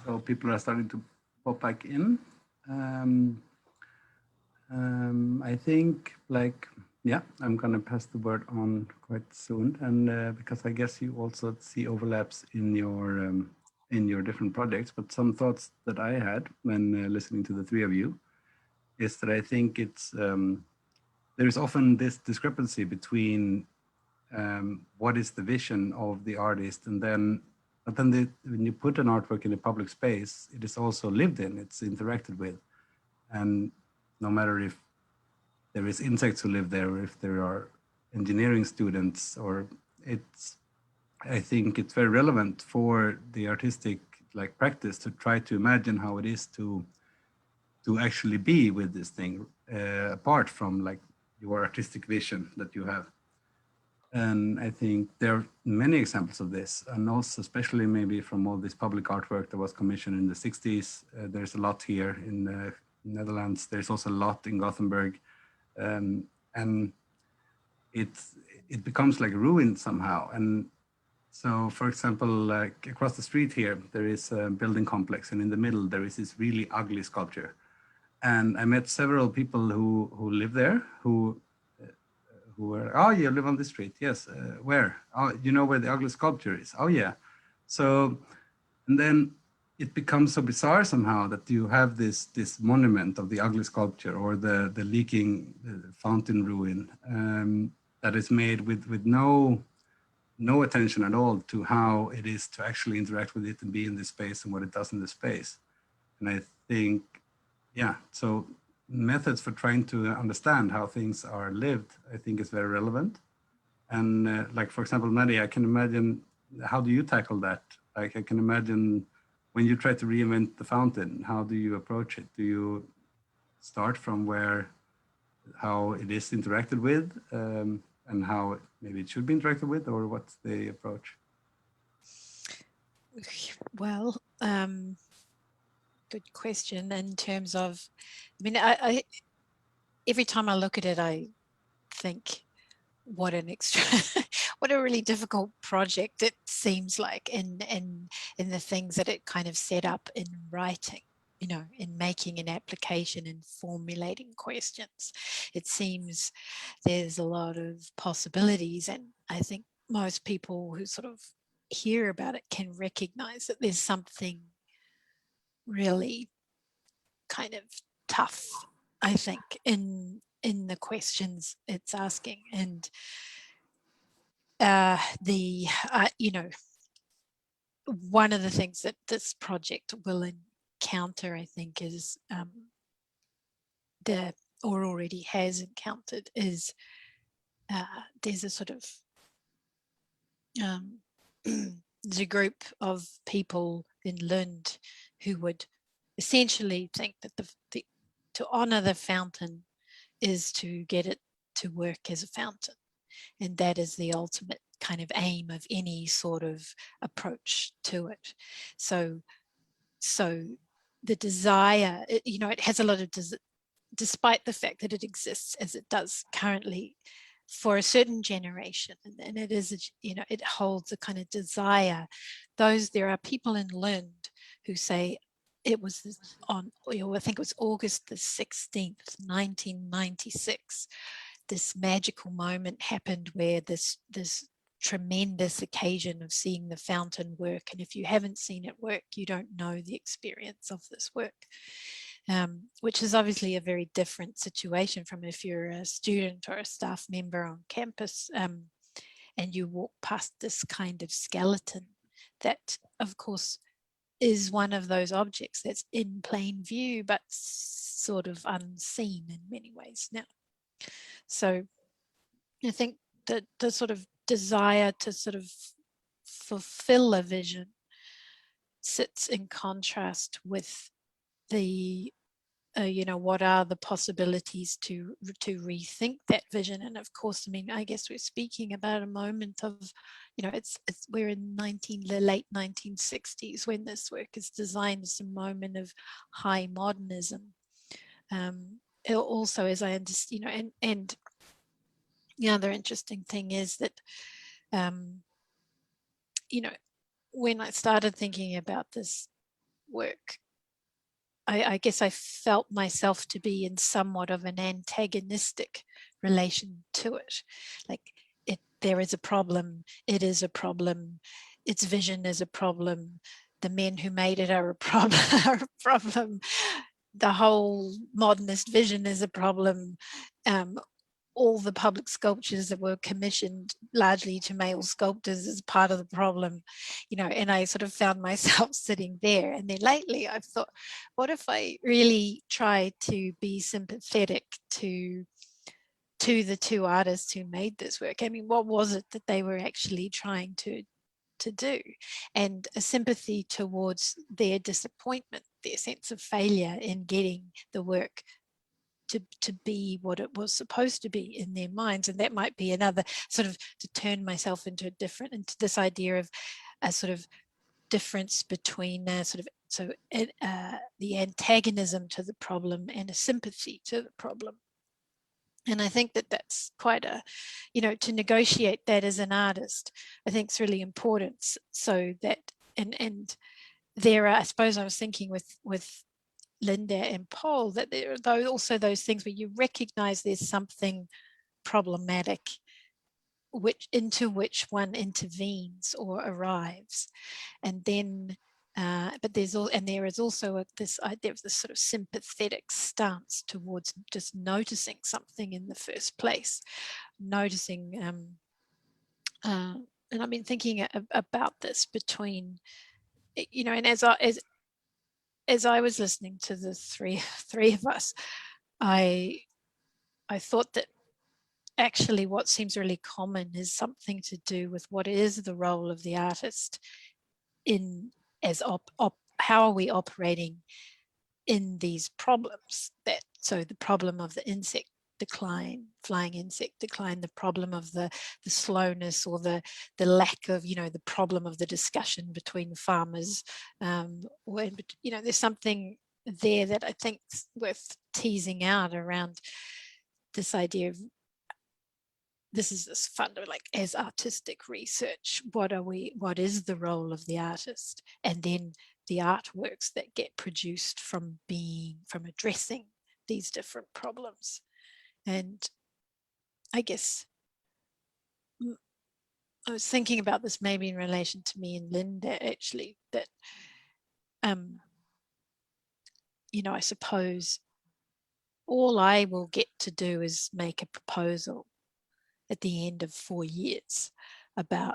So people are starting to pop back in. I think, like, yeah, I'm gonna pass the word on quite soon, and because I guess you also see overlaps in your different projects. But some thoughts that I had when listening to the three of you is that I think it's there is often this discrepancy between what is the vision of the artist, and then when you put an artwork in a public space, it is also lived in, it's interacted with, and no matter if there is insects who live there, or if there are engineering students, or I think it's very relevant for the artistic practice to try to imagine how it is to actually be with this thing, apart from your artistic vision that you have. And I think there are many examples of this, and also especially maybe from all this public artwork that was commissioned in the 60s. There's a lot here in the Netherlands. There's also a lot in Gothenburg. And it becomes like ruined somehow. And so, for example, across the street here, there is a building complex, and in the middle there is this really ugly sculpture. And I met several people who live there who were, oh, you live on this street? Yes. Where? Oh, you know where the ugly sculpture is? Oh, yeah. So, and then it becomes so bizarre somehow that you have this monument of the ugly sculpture, or the leaking fountain ruin that is made with no attention at all to how it is to actually interact with it and be in this space and what it does in the space. And I think, yeah, so methods for trying to understand how things are lived, I think is very relevant. And for example, Maddie, I can imagine, how do you tackle that? I can imagine when you try to reinvent the fountain, how do you approach it? Do you start from how it is interacted with, and how maybe it should be interacted with, or what's the approach? Well, good question. In terms of, I mean, I every time I look at it, I think, what an extra, what a really difficult project it seems like, in the things that it kind of set up in writing, in making an application and formulating questions. It seems there's a lot of possibilities, and I think most people who sort of hear about it can recognize that there's something really kind of tough, I think, in the questions it's asking. And one of the things that this project will encounter, I think, is or already has encountered, is there's a sort of there's a group of people in Lund who would essentially think that to honor the fountain is to get it to work as a fountain, and that is the ultimate kind of aim of any sort of approach to it. So the desire, it has a lot of despite the fact that it exists as it does currently for a certain generation, and it is, it holds a kind of desire. There are people in Lund who say it was on, I think it was August the 16th, 1996, this magical moment happened where this tremendous occasion of seeing the fountain work. And if you haven't seen it work, you don't know the experience of this work, which is obviously a very different situation from if you're a student or a staff member on campus, and you walk past this kind of skeleton that, of course, is one of those objects that's in plain view, but sort of unseen in many ways now. So I think that the sort of desire to sort of fulfill a vision sits in contrast with the you know, what are the possibilities to rethink that vision? And of course, I mean, I guess we're speaking about a moment of, you know, we're in the late 1960s when this work is designed as a moment of high modernism. It also, as I understand, you know, and the other interesting thing is that, you know, when I started thinking about this work, I guess I felt myself to be in somewhat of an antagonistic relation to it. Like there is a problem, it is a problem, its vision is a problem, the men who made it are a problem, the whole modernist vision is a problem. All the public sculptures that were commissioned largely to male sculptors is part of the problem, you know, and I sort of found myself sitting there. And then lately I've thought, what if I really try to be sympathetic to the two artists who made this work? I mean, what was it that they were actually trying to do? And a sympathy towards their disappointment, their sense of failure in getting the work to be what it was supposed to be in their minds. And that might be another sort of, to turn myself into this idea of a sort of difference between the antagonism to the problem and a sympathy to the problem. And I think that that's quite a, you know, to negotiate that as an artist, I think it's really important. So that, and there are, I suppose I was thinking with Linde and Pol, that there are also those things where you recognize there's something problematic into which one intervenes or arrives, and then but there is also this sort of sympathetic stance towards just noticing something in the first place, noticing and I've been thinking about this between, you know, and as I was listening to the three of us, I thought that actually what seems really common is something to do with what is the role of the artist in how are we operating in these problems. So the problem of the insect decline, flying insect decline, the problem of the slowness or the lack of, you know, the problem of the discussion between farmers, when, you know, there's something there that I think is worth teasing out around this idea of, this is this fund of, like, as artistic research, what is the role of the artist, and then the artworks that get produced from addressing these different problems. And I guess I was thinking about this maybe in relation to me and Linde, actually, that you know, I suppose all I will get to do is make a proposal at the end of 4 years about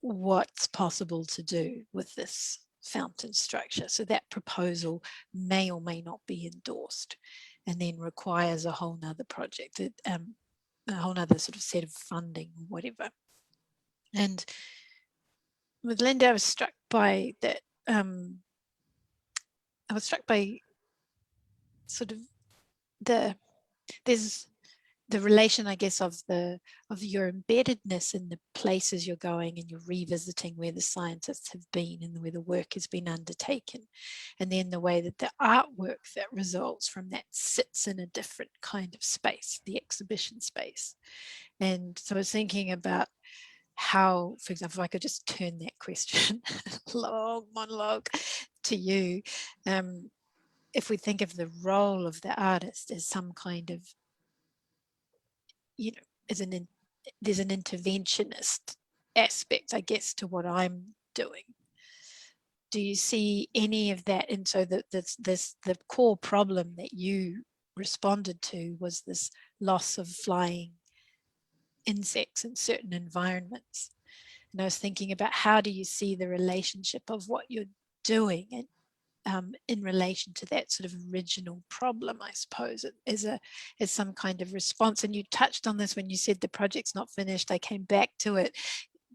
what's possible to do with this fountain structure. So that proposal may or may not be endorsed, and then requires a whole nother project, a whole nother sort of set of funding or whatever. And with Linde, I was struck by that. I was struck by sort of there's the relation, I guess, of your embeddedness in the places you're going, and you're revisiting where the scientists have been and where the work has been undertaken, and then the way that the artwork that results from that sits in a different kind of space, the exhibition space. And so I was thinking about how, for example, if I could just turn that question, long monologue, to you, if we think of the role of the artist as some kind of, you know, there's an interventionist aspect, I guess, to what I'm doing. Do you see any of that? And so the core problem that you responded to was this loss of flying insects in certain environments. And I was thinking about, how do you see the relationship of what you're doing and in relation to that sort of original problem, I suppose, as some kind of response. And you touched on this when you said the project's not finished. I came back to it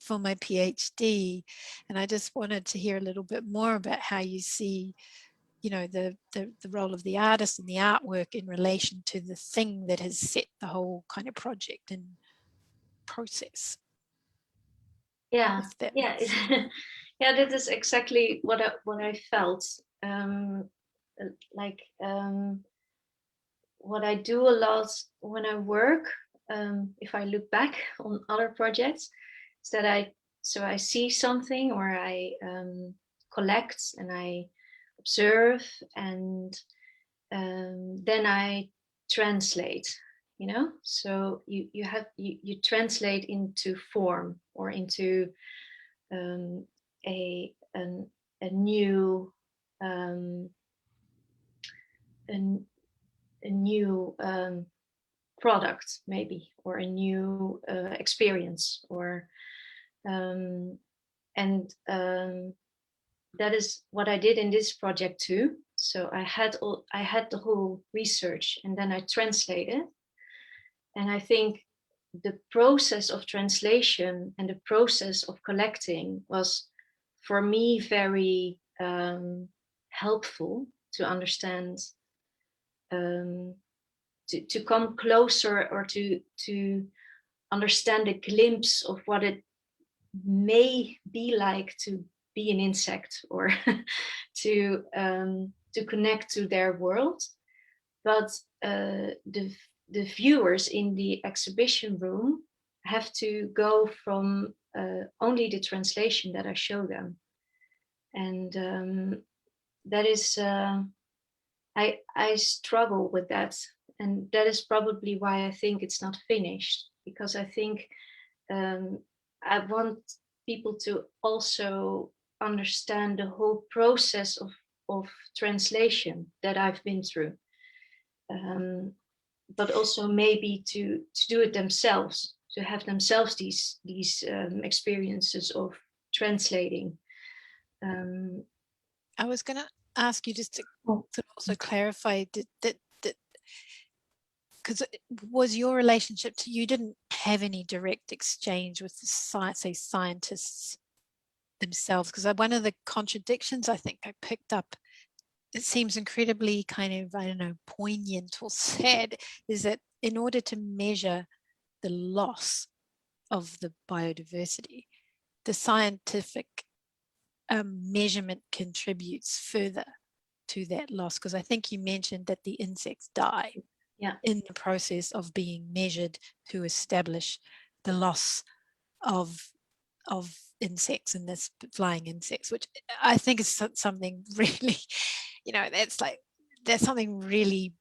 for my PhD, and I just wanted to hear a little bit more about how you see you know, the role of the artist and the artwork in relation to the thing that has set the whole kind of project and process. Yeah, If that yeah, makes sense. yeah. That is exactly what I felt. What I do a lot when I work, if I look back on other projects, is that I see something, or I collect and I observe, and then I translate. You know, so you translate into form, or into a new a new product, maybe, or a new experience, or that is what I did in this project too. So I had the whole research, and then I translated. And I think the process of translation and the process of collecting was, for me, very helpful to understand, to come closer, or to understand a glimpse of what it may be like to be an insect, or to connect to their world. But the viewers in the exhibition room have to go from only the translation that I show them, and that is I struggle with that, and that is probably why I think it's not finished, because I think I want people to also understand the whole process of translation that I've been through. But also maybe to do it themselves, to have themselves these experiences of translating. I was going to ask you just to also clarify that because was your relationship to, you didn't have any direct exchange with the scientists themselves, because one of the contradictions I think I picked up, it seems incredibly kind of, I don't know, poignant or sad, is that in order to measure the loss of the biodiversity, the scientific measurement contributes further to that loss. Because I think you mentioned that the insects die in the process of being measured to establish the loss of insects, and this flying insects, which I think is something really, you know, that's something really,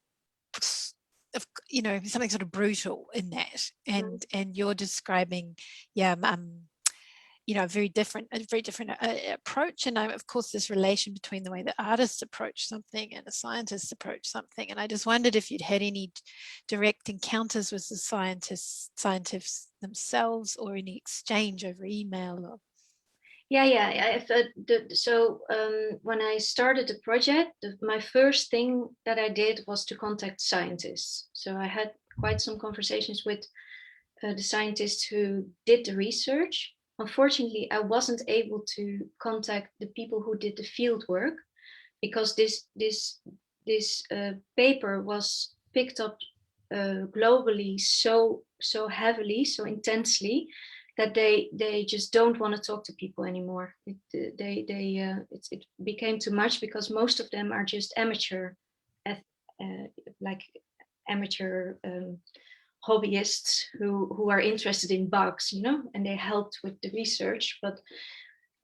you know, something sort of brutal in that. And you're describing, you know, a very different approach. And of course, this relation between the way that artists approach something and the scientists approach something. And I just wondered if you'd had any direct encounters with the scientists themselves, or any exchange over email. Or... So when I started the project, my first thing that I did was to contact scientists. So I had quite some conversations with the scientists who did the research. Unfortunately, I wasn't able to contact the people who did the field work, because this paper was picked up globally so heavily, so intensely, that they just don't want to talk to people anymore. It became too much, because most of them are just amateur hobbyists who are interested in bugs, you know, and they helped with the research, but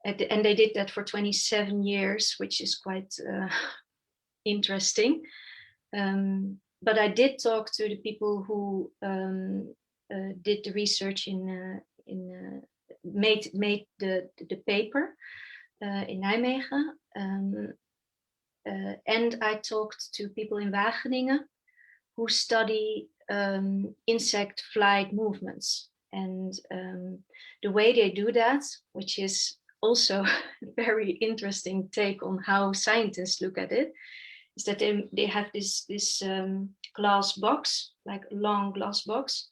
and they did that for 27 years, which is quite interesting. But I did talk to the people who did the research made the paper in Nijmegen, and I talked to people in Wageningen who study insect flight movements, and the way they do that, which is also a very interesting take on how scientists look at it, is that they have this glass box, like a long glass box,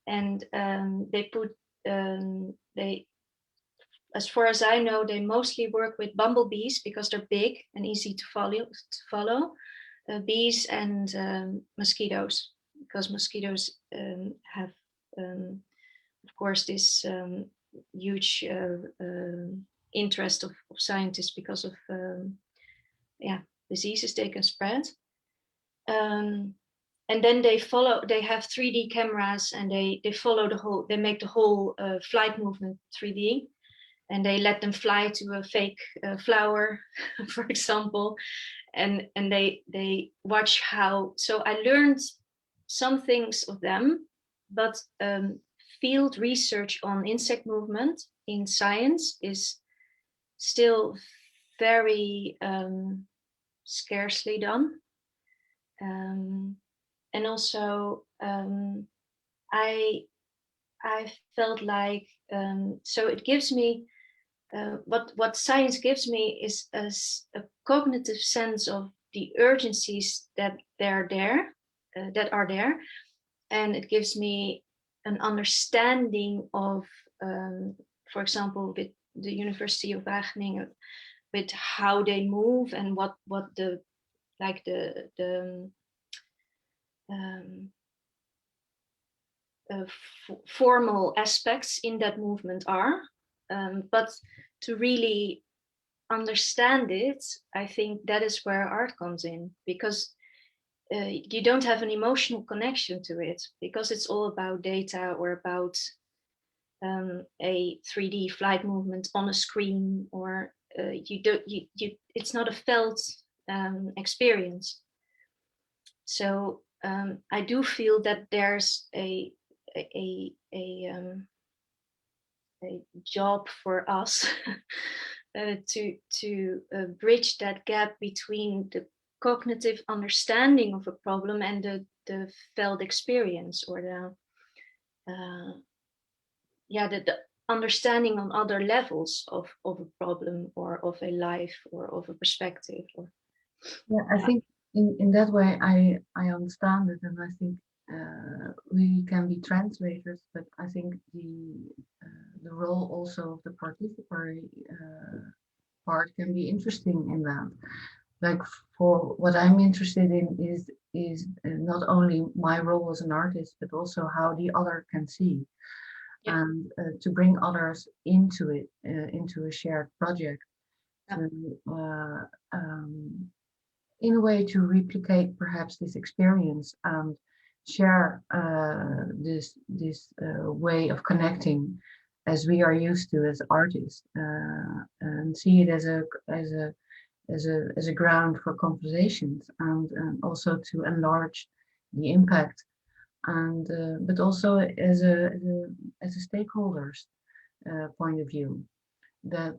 and they put as far as I know, they mostly work with bumblebees because they're big and easy to follow. Bees and mosquitoes, because mosquitoes have, of course, this huge interest of scientists because of diseases they can spread. And then they have 3D cameras, and they follow the whole, they make the whole flight movement 3D, and they let them fly to a fake flower, for example, and they watch how. So I learned some things of them, but field research on insect movement in science is still very scarcely done. And also I felt like, so it gives me, what science gives me is a cognitive sense of the urgencies that are there, and it gives me an understanding of, for example, with the University of Wageningen, with how they move and what the formal aspects in that movement are, but to really understand it, I think that is where art comes in, because you don't have an emotional connection to it, because it's all about data or about a 3D flight movement on a screen, or it's not a felt experience. So I do feel that there's a job for us to bridge that gap between the cognitive understanding of a problem and the felt experience, or the understanding on other levels of a problem, or of a life, or of a perspective. I think in that way I understand it, and I think we can be translators, but I think the role also of the participatory part can be interesting in that. Like, for what I'm interested in is not only my role as an artist, but also how the other can see, and to bring others into it, into a shared project, in a way to replicate perhaps this experience and share this way of connecting as we are used to as artists, and see it as a ground for conversations, and also to enlarge the impact, and but also as a stakeholders point of view, that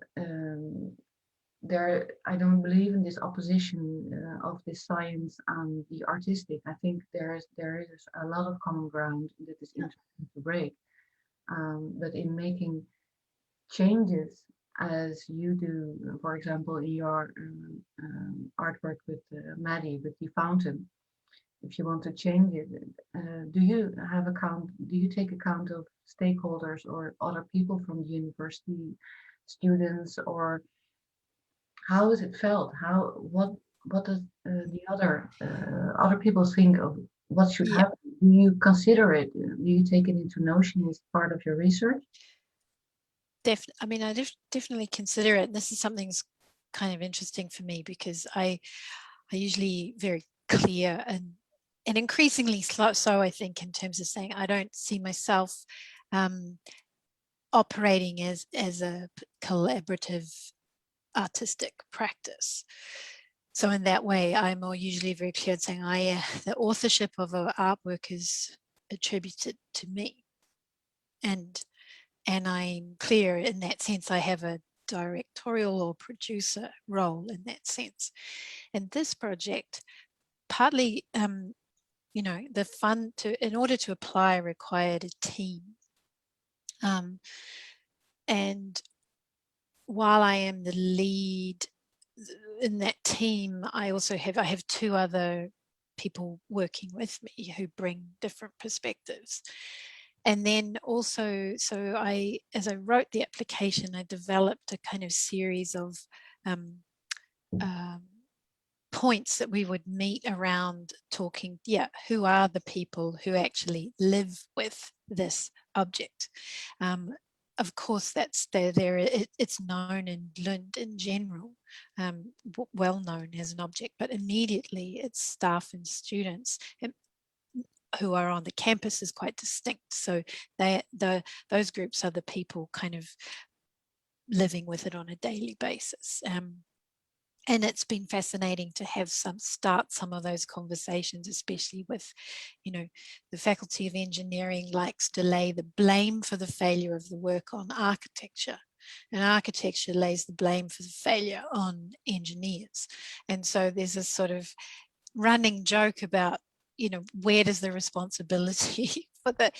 I don't believe in this opposition of the science and the artistic. I think there is a lot of common ground that is interesting to break, but in making changes, as you do, for example, in your artwork with Maddie, with the fountain, if you want to change it, do you take account of stakeholders or other people from the university, students, or how is it felt? What does the other people think of what should happen? Do you consider it? Do you take it into notion as part of your research? I mean, I definitely consider it. This is something that's kind of interesting for me, because I usually very clear and increasingly so, I think, in terms of saying I don't see myself operating as a collaborative artistic practice. So in that way, I'm usually very clear in saying the authorship of an artwork is attributed to me, and I'm clear in that sense. I have a directorial or producer role in that sense. And this project, partly, you know, the fund in order to apply required a team. And while I am the lead in that team, I have two other people working with me who bring different perspectives. And then also, so as I wrote the application, I developed a kind of series of points that we would meet around talking, who are the people who actually live with this object? Of course, that's it's known in Linde in general, well known as an object, but immediately it's staff and students who are on the campus is quite distinct. So those groups are the people kind of living with it on a daily basis. And it's been fascinating to have start some of those conversations, especially with, the Faculty of Engineering likes to lay the blame for the failure of the work on architecture. And architecture lays the blame for the failure on engineers. And so there's a sort of running joke about, where does the responsibility for the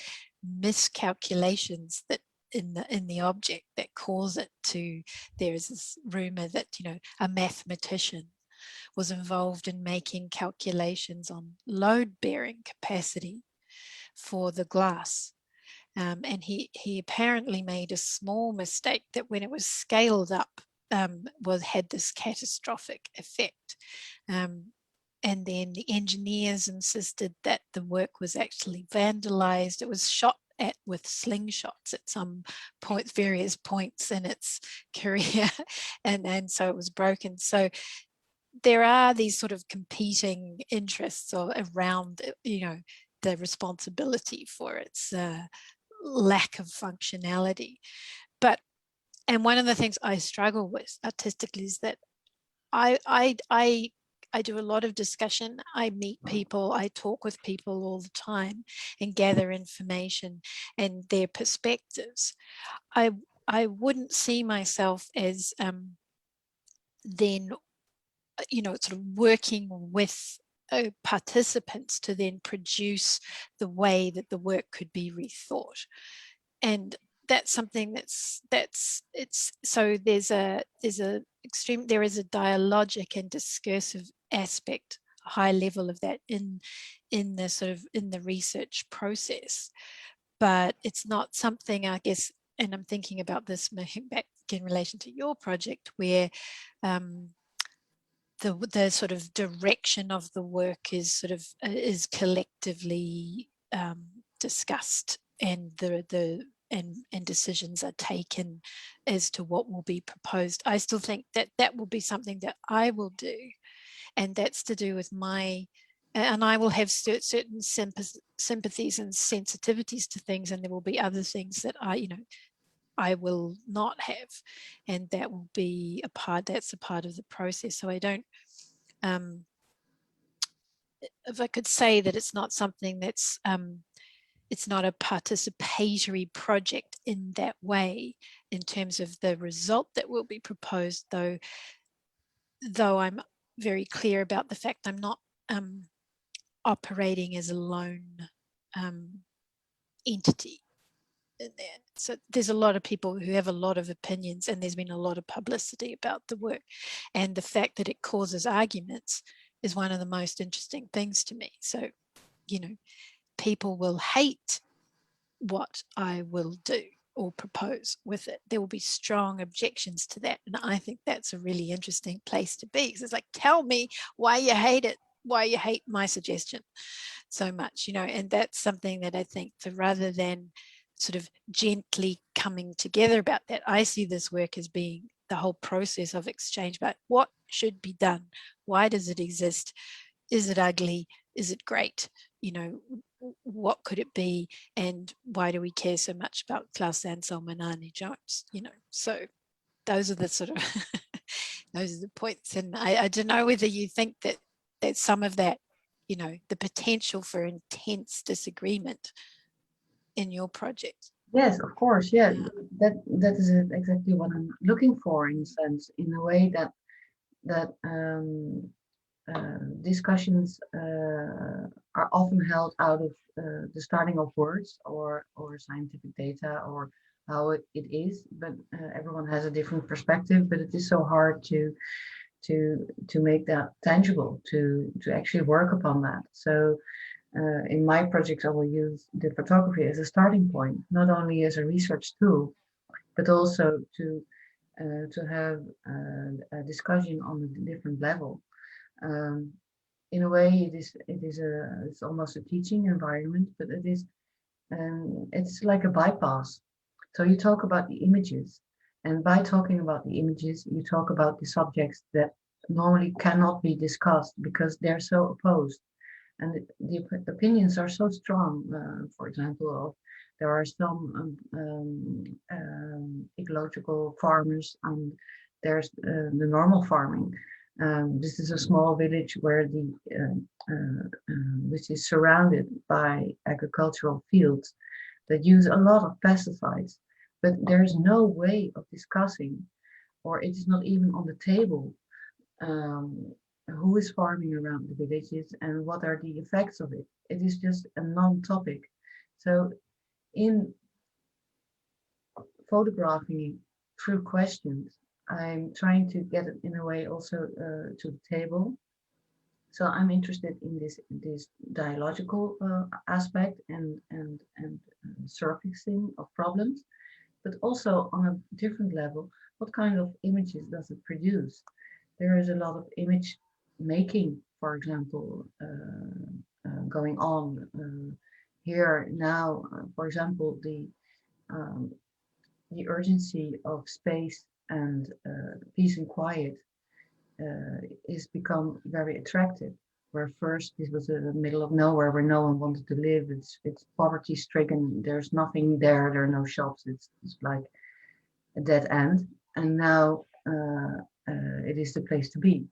miscalculations that in the object that cause it to, there's this rumor that, a mathematician was involved in making calculations on load bearing capacity for the glass. And he apparently made a small mistake that when it was scaled up, had this catastrophic effect. And then the engineers insisted that the work was actually vandalized. It was shot at with slingshots at some point, various points in its career, and so it was broken. So there are these sort of competing interests around, the responsibility for its lack of functionality. And one of the things I struggle with artistically is that I do a lot of discussion. I meet people, I talk with people all the time and gather information and their perspectives. I wouldn't see myself as then, sort of working with participants to then produce the way that the work could be rethought. And that's something so there is a dialogic and discursive aspect, a high level of that in the research process, but it's not something, I guess, and I'm thinking about this moving back in relation to your project, where the sort of direction of the work is is collectively discussed, and and decisions are taken as to what will be proposed. I still think that will be something that I will do, and that's to do with and I will have certain sympathies and sensitivities to things, and there will be other things that I will not have, and that will be that's a part of the process. So I don't, if I could say that it's not something that's, it's not a participatory project in that way, in terms of the result that will be proposed, though I'm very clear about the fact I'm not operating as a lone entity in there. So there's a lot of people who have a lot of opinions, and there's been a lot of publicity about the work, and the fact that it causes arguments is one of the most interesting things to me. So, people will hate what I will do or propose with it. There will be strong objections to that, and I think that's a really interesting place to be, because it's like, tell me why you hate it, why you hate my suggestion so much, and that's something that I think, rather than sort of gently coming together about that, I see this work as being the whole process of exchange about what should be done, why does it exist, is it ugly, is it great, what could it be, and why do we care so much about Klaus Ansel and Arne Jones, so those are the sort of those are the points. And I don't know whether you think that some of that, the potential for intense disagreement in your project. Yes, of course. Yeah, that is exactly what I'm looking for, in a sense, in a way that discussions are often held out of the starting of words or scientific data or how it is, but everyone has a different perspective. But it is so hard to make that tangible, to actually work upon that. So in my projects, I will use the photography as a starting point, not only as a research tool, but also to have a discussion on a different level. In a way, it's almost a teaching environment, but it's like a bypass. So you talk about the images, and by talking about the images, you talk about the subjects that normally cannot be discussed because they're so opposed, and the opinions are so strong. For example, there are some ecological farmers, and there's the normal farming. This is a small village where which is surrounded by agricultural fields that use a lot of pesticides, but there's no way of discussing, or it is not even on the table, who is farming around the villages and what are the effects of it. It is just a non-topic. So in photographing through questions, I'm trying to get it in a way also to the table. So I'm interested in this dialogical aspect and surfacing of problems, but also on a different level, what kind of images does it produce? There is a lot of image making, for example, going on here now. For example, the urgency of space and peace and quiet is become very attractive. Where first this was the middle of nowhere where no one wanted to live. It's poverty stricken. There's nothing there. There are no shops. It's like a dead end. And now it is the place to be.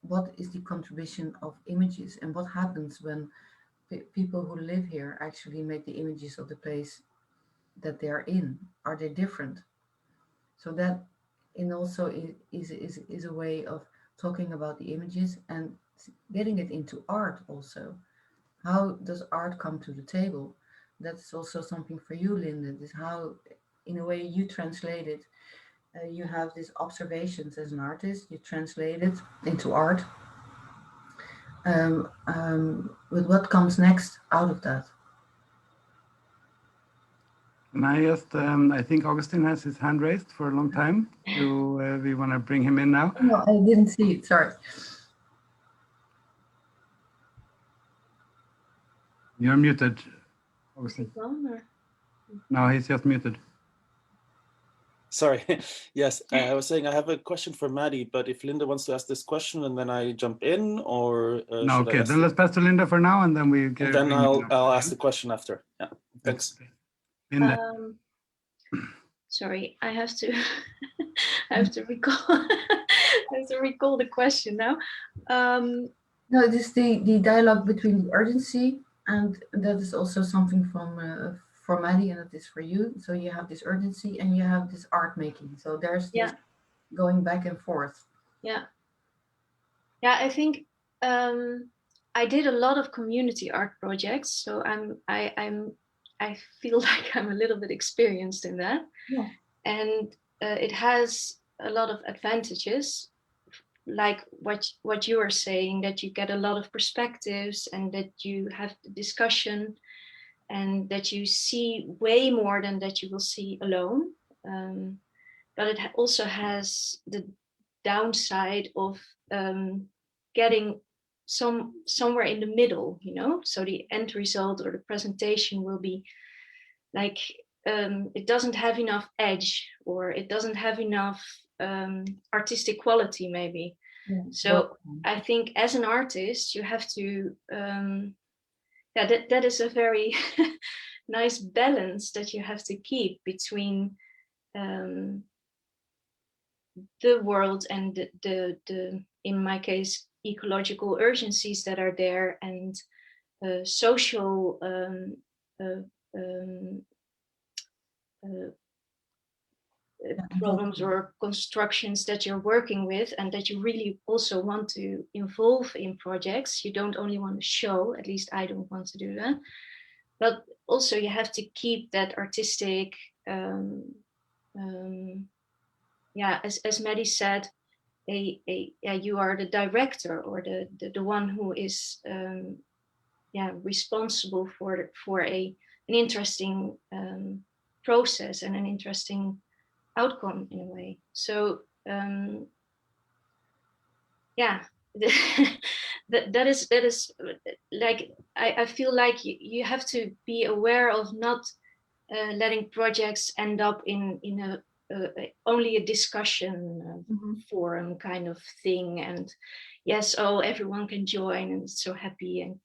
What is the contribution of images, and what happens when people who live here actually make the images of the place that they are in? Are they different? So that also is a way of talking about the images and getting it into art also. How does art come to the table? That's also something for you, Linde. Is how, in a way, you translate it. You have these observations as an artist, you translate it into art. With what comes next out of that? And I think Augustine has his hand raised for a long time. Do we want to bring him in now? No, I didn't see it, sorry. You're muted, Augustine. No, he's just muted. Sorry. Yes, I was saying I have a question for Maddie, but if Linde wants to ask this question and then I jump in, or no, okay, then let's pass to Linde for now, and then we get. And then I'll ask the question after. Yeah, thanks. Linde. Sorry, I have to I have to recall I have to recall the question now. No, this is the dialogue between the urgency, and that is also something from for Maddie, and it is for you. So you have this urgency and you have this art making. So there's this going back and forth. Yeah. Yeah, I think I did a lot of community art projects, so I feel like I'm a little bit experienced in that. Yeah. And it has a lot of advantages, like what you are saying, that you get a lot of perspectives and that you have the discussion and that you see way more than that you will see alone. But it also has the downside of getting somewhere in the middle, you know, so the end result or the presentation will be like it doesn't have enough edge, or it doesn't have enough artistic quality maybe. Yeah. So I think as an artist you have to that is a very nice balance that you have to keep between the world and the in my case ecological urgencies that are there, and social problems or constructions that you're working with, and that you really also want to involve in projects. You don't only want to show, at least I don't want to do that, but also you have to keep that artistic, yeah, as Maddie said, you are the director or the one who is responsible for an interesting process and an interesting outcome in a way. So that is like I feel like you have to be aware of not letting projects end up in a only a discussion forum kind of thing, and yes, oh, everyone can join and it's so happy, and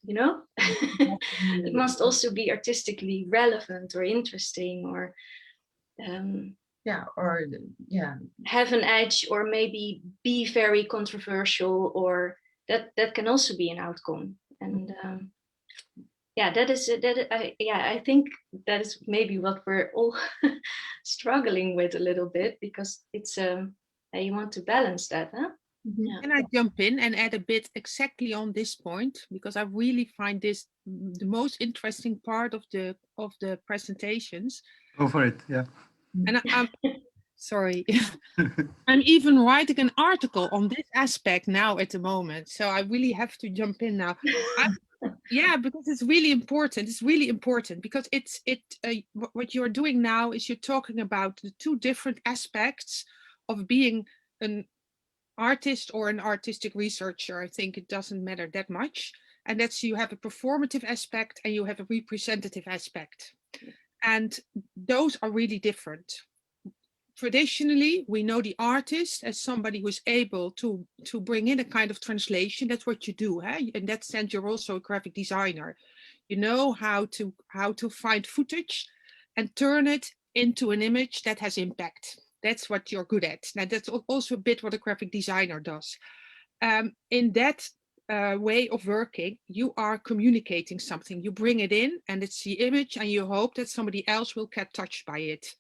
you know, it must also be artistically relevant or interesting, or have an edge, or maybe be very controversial, or that can also be an outcome. And I think that is maybe what we're all struggling with a little bit, because it's you want to balance that, huh? Can I jump in and add a bit exactly on this point, because I really find this the most interesting part of the presentations. Go for it. Yeah. And I'm sorry, I'm even writing an article on this aspect now at the moment, so I really have to jump in now. Yeah, because it's really important. It's really important because what you're doing now is you're talking about the two different aspects of being an artist or an artistic researcher. I think it doesn't matter that much. And that's, you have a performative aspect and you have a representative aspect. And those are really different. Traditionally, we know the artist as somebody who is able to bring in a kind of translation. That's what you do. Huh? In that sense, you're also a graphic designer. You know how to find footage and turn it into an image that has impact. That's what you're good at. Now, that's also a bit what a graphic designer does. In that way of working, you are communicating something. You bring it in and it's the image and you hope that somebody else will get touched by it.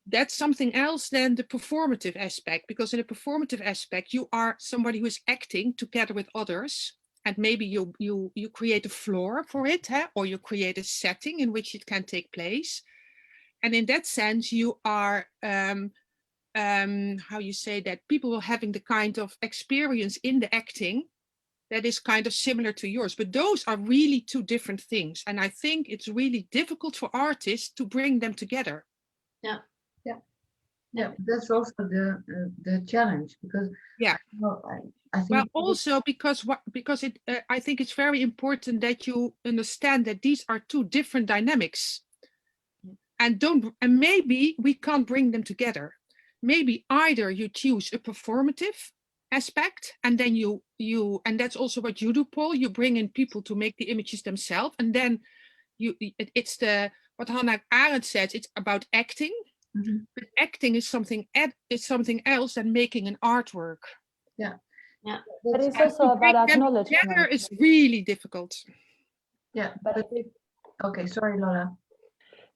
That's something else than the performative aspect, because in a performative aspect, you are somebody who is acting together with others, and maybe you create a floor for it, huh? Or you create a setting in which it can take place. And in that sense, you are, how you say that, people are having the kind of experience in the acting that is kind of similar to yours. But those are really two different things. And I think it's really difficult for artists to bring them together. Yeah, that's also the challenge, because I think also because I think it's very important that you understand that these are two different dynamics, and maybe we can't bring them together. Maybe either you choose a performative aspect, and then and that's also what you do, Paul. You bring in people to make the images themselves, and then it's what Hannah Arendt says. It's about acting. But acting is something else than making an artwork. Yeah. But it's also about acknowledgement. Together is really difficult. Yeah, but okay, sorry, Lola.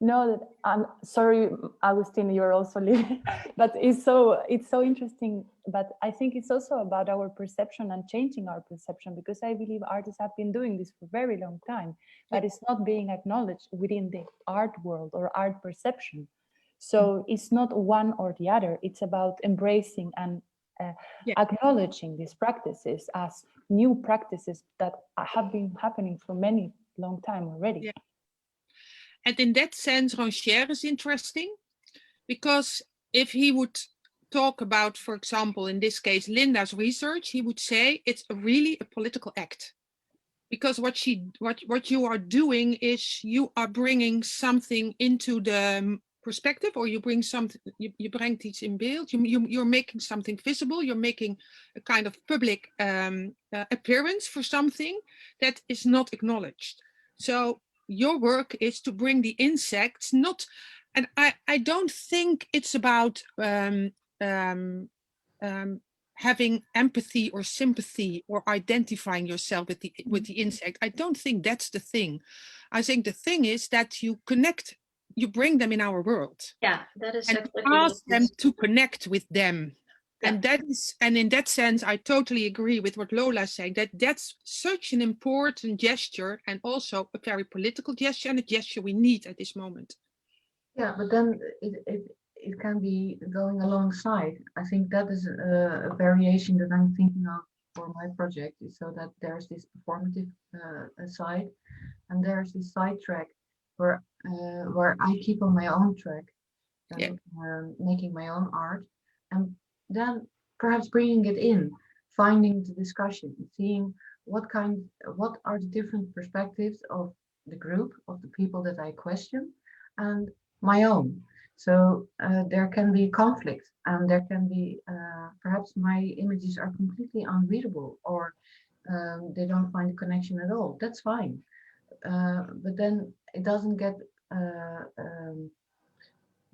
No, I'm sorry, Agustin, you're also leaving. But it's so interesting. But I think it's also about our perception and changing our perception, because I believe artists have been doing this for a very long time, but it's not being acknowledged within the art world or art perception. So it's not one or the other. It's about embracing and acknowledging these practices as new practices that have been happening for many long time already. Yeah. And in that sense, Ronchier is interesting, because if he would talk about, for example, in this case, Linda's research, he would say it's really a political act. Because what you are doing is you are bringing something into the perspective, or you bring something, you bring iets in beeld, you're making something visible, you're making a kind of public appearance for something that is not acknowledged. So your work is to bring the insects, and I don't think it's about having empathy or sympathy or identifying yourself with the insect. I don't think that's the thing. I think the thing is that you connect, you bring them in our world. Yeah, that is. And ask them to connect with them. Yeah. And in that sense, I totally agree with what Lola is saying, that's such an important gesture, and also a very political gesture, and a gesture we need at this moment. Yeah, but then it can be going alongside. I think that is a variation that I'm thinking of for my project, is so that there's this performative side, and there's this side track where I keep on my own track and making my own art, and then perhaps bringing it in, finding the discussion, seeing what are the different perspectives of the group, of the people that I question, and my own. So there can be conflict, and there can be perhaps my images are completely unreadable, or they don't find a connection at all. That's fine, but then it doesn't get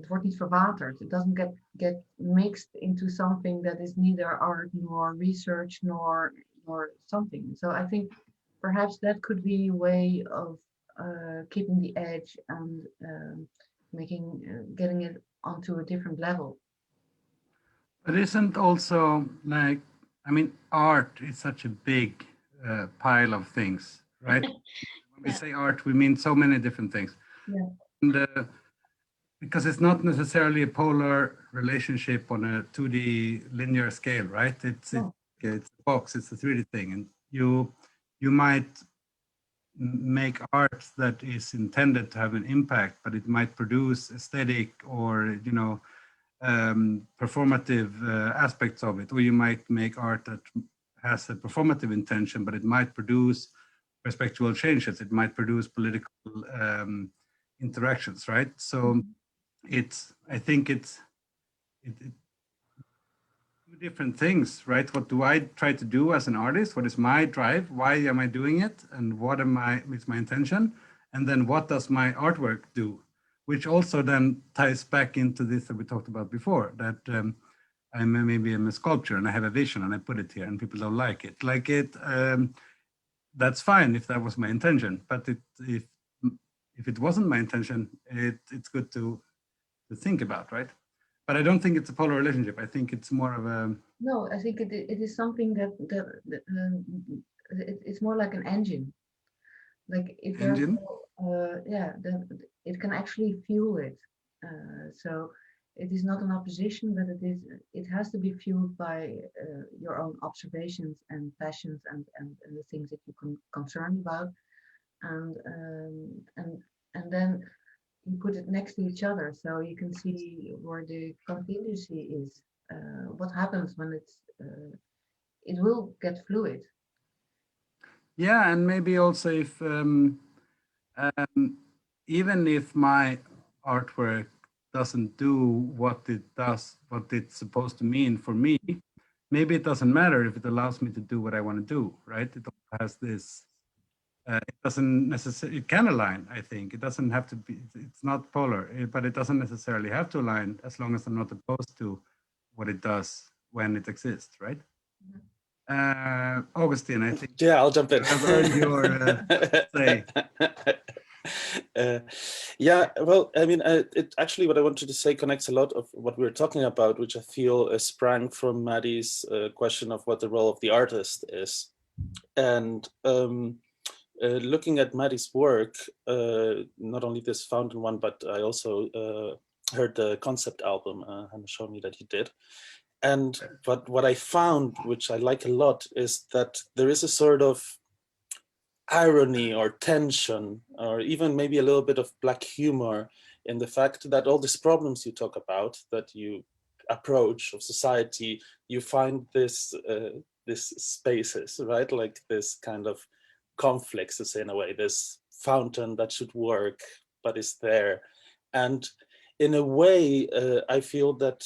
het wordt niet verwaterd. It doesn't get mixed into something that is neither art nor research nor something. So I think perhaps that could be a way of keeping the edge and getting it onto a different level. But isn't also like, I mean, art is such a big pile of things, right? When we say art, we mean so many different things. Yeah. And, because it's not necessarily a polar relationship on a 2D linear scale, right? It's a box, it's a 3D thing, and you might make art that is intended to have an impact, but it might produce aesthetic or performative aspects of it, or you might make art that has a performative intention, but it might produce perspectual changes, it might produce political interactions, right? So I think it's two different things, right? What do I try to do as an artist? What is my drive? Why am I doing it? And what is my intention? And then what does my artwork do? Which also then ties back into this that we talked about before, that maybe I'm a sculptor and I have a vision and I put it here and people don't like it. That's fine if that was my intention, but if it wasn't my intention, it's good to think about, right? But I don't think it's a polar relationship. I think it's more of a... No, I think it is something that it's more like an engine. Like if there's it can actually fuel it. So it is not an opposition, but it has to be fueled by your own observations and passions and the things that you're concerned about, and then you put it next to each other so you can see where the contingency is. What happens when it will get fluid. Yeah, and maybe also if even if my artwork doesn't do what it's supposed to mean for me, maybe it doesn't matter if it allows me to do what I want to do, right? It has this, it doesn't necessarily, it can align, I think. It doesn't have to be, it's not polar, but it doesn't necessarily have to align as long as I'm not opposed to what it does when it exists, right? Augustine, I think. Yeah, I'll jump in. I've earned your say. Yeah, well, I mean, it actually, what I wanted to say connects a lot of what we were talking about, which I feel sprang from Maddie's question of what the role of the artist is. And looking at Maddie's work, not only this fountain one, but I also heard the concept album, Hannes showed me that he did. But what I found, which I like a lot, is that there is a sort of irony or tension, or even maybe a little bit of black humor in the fact that all these problems you talk about, that you approach of society, you find this spaces, right? Like this kind of conflicts in a way, this fountain that should work, but is there. And in a way, I feel that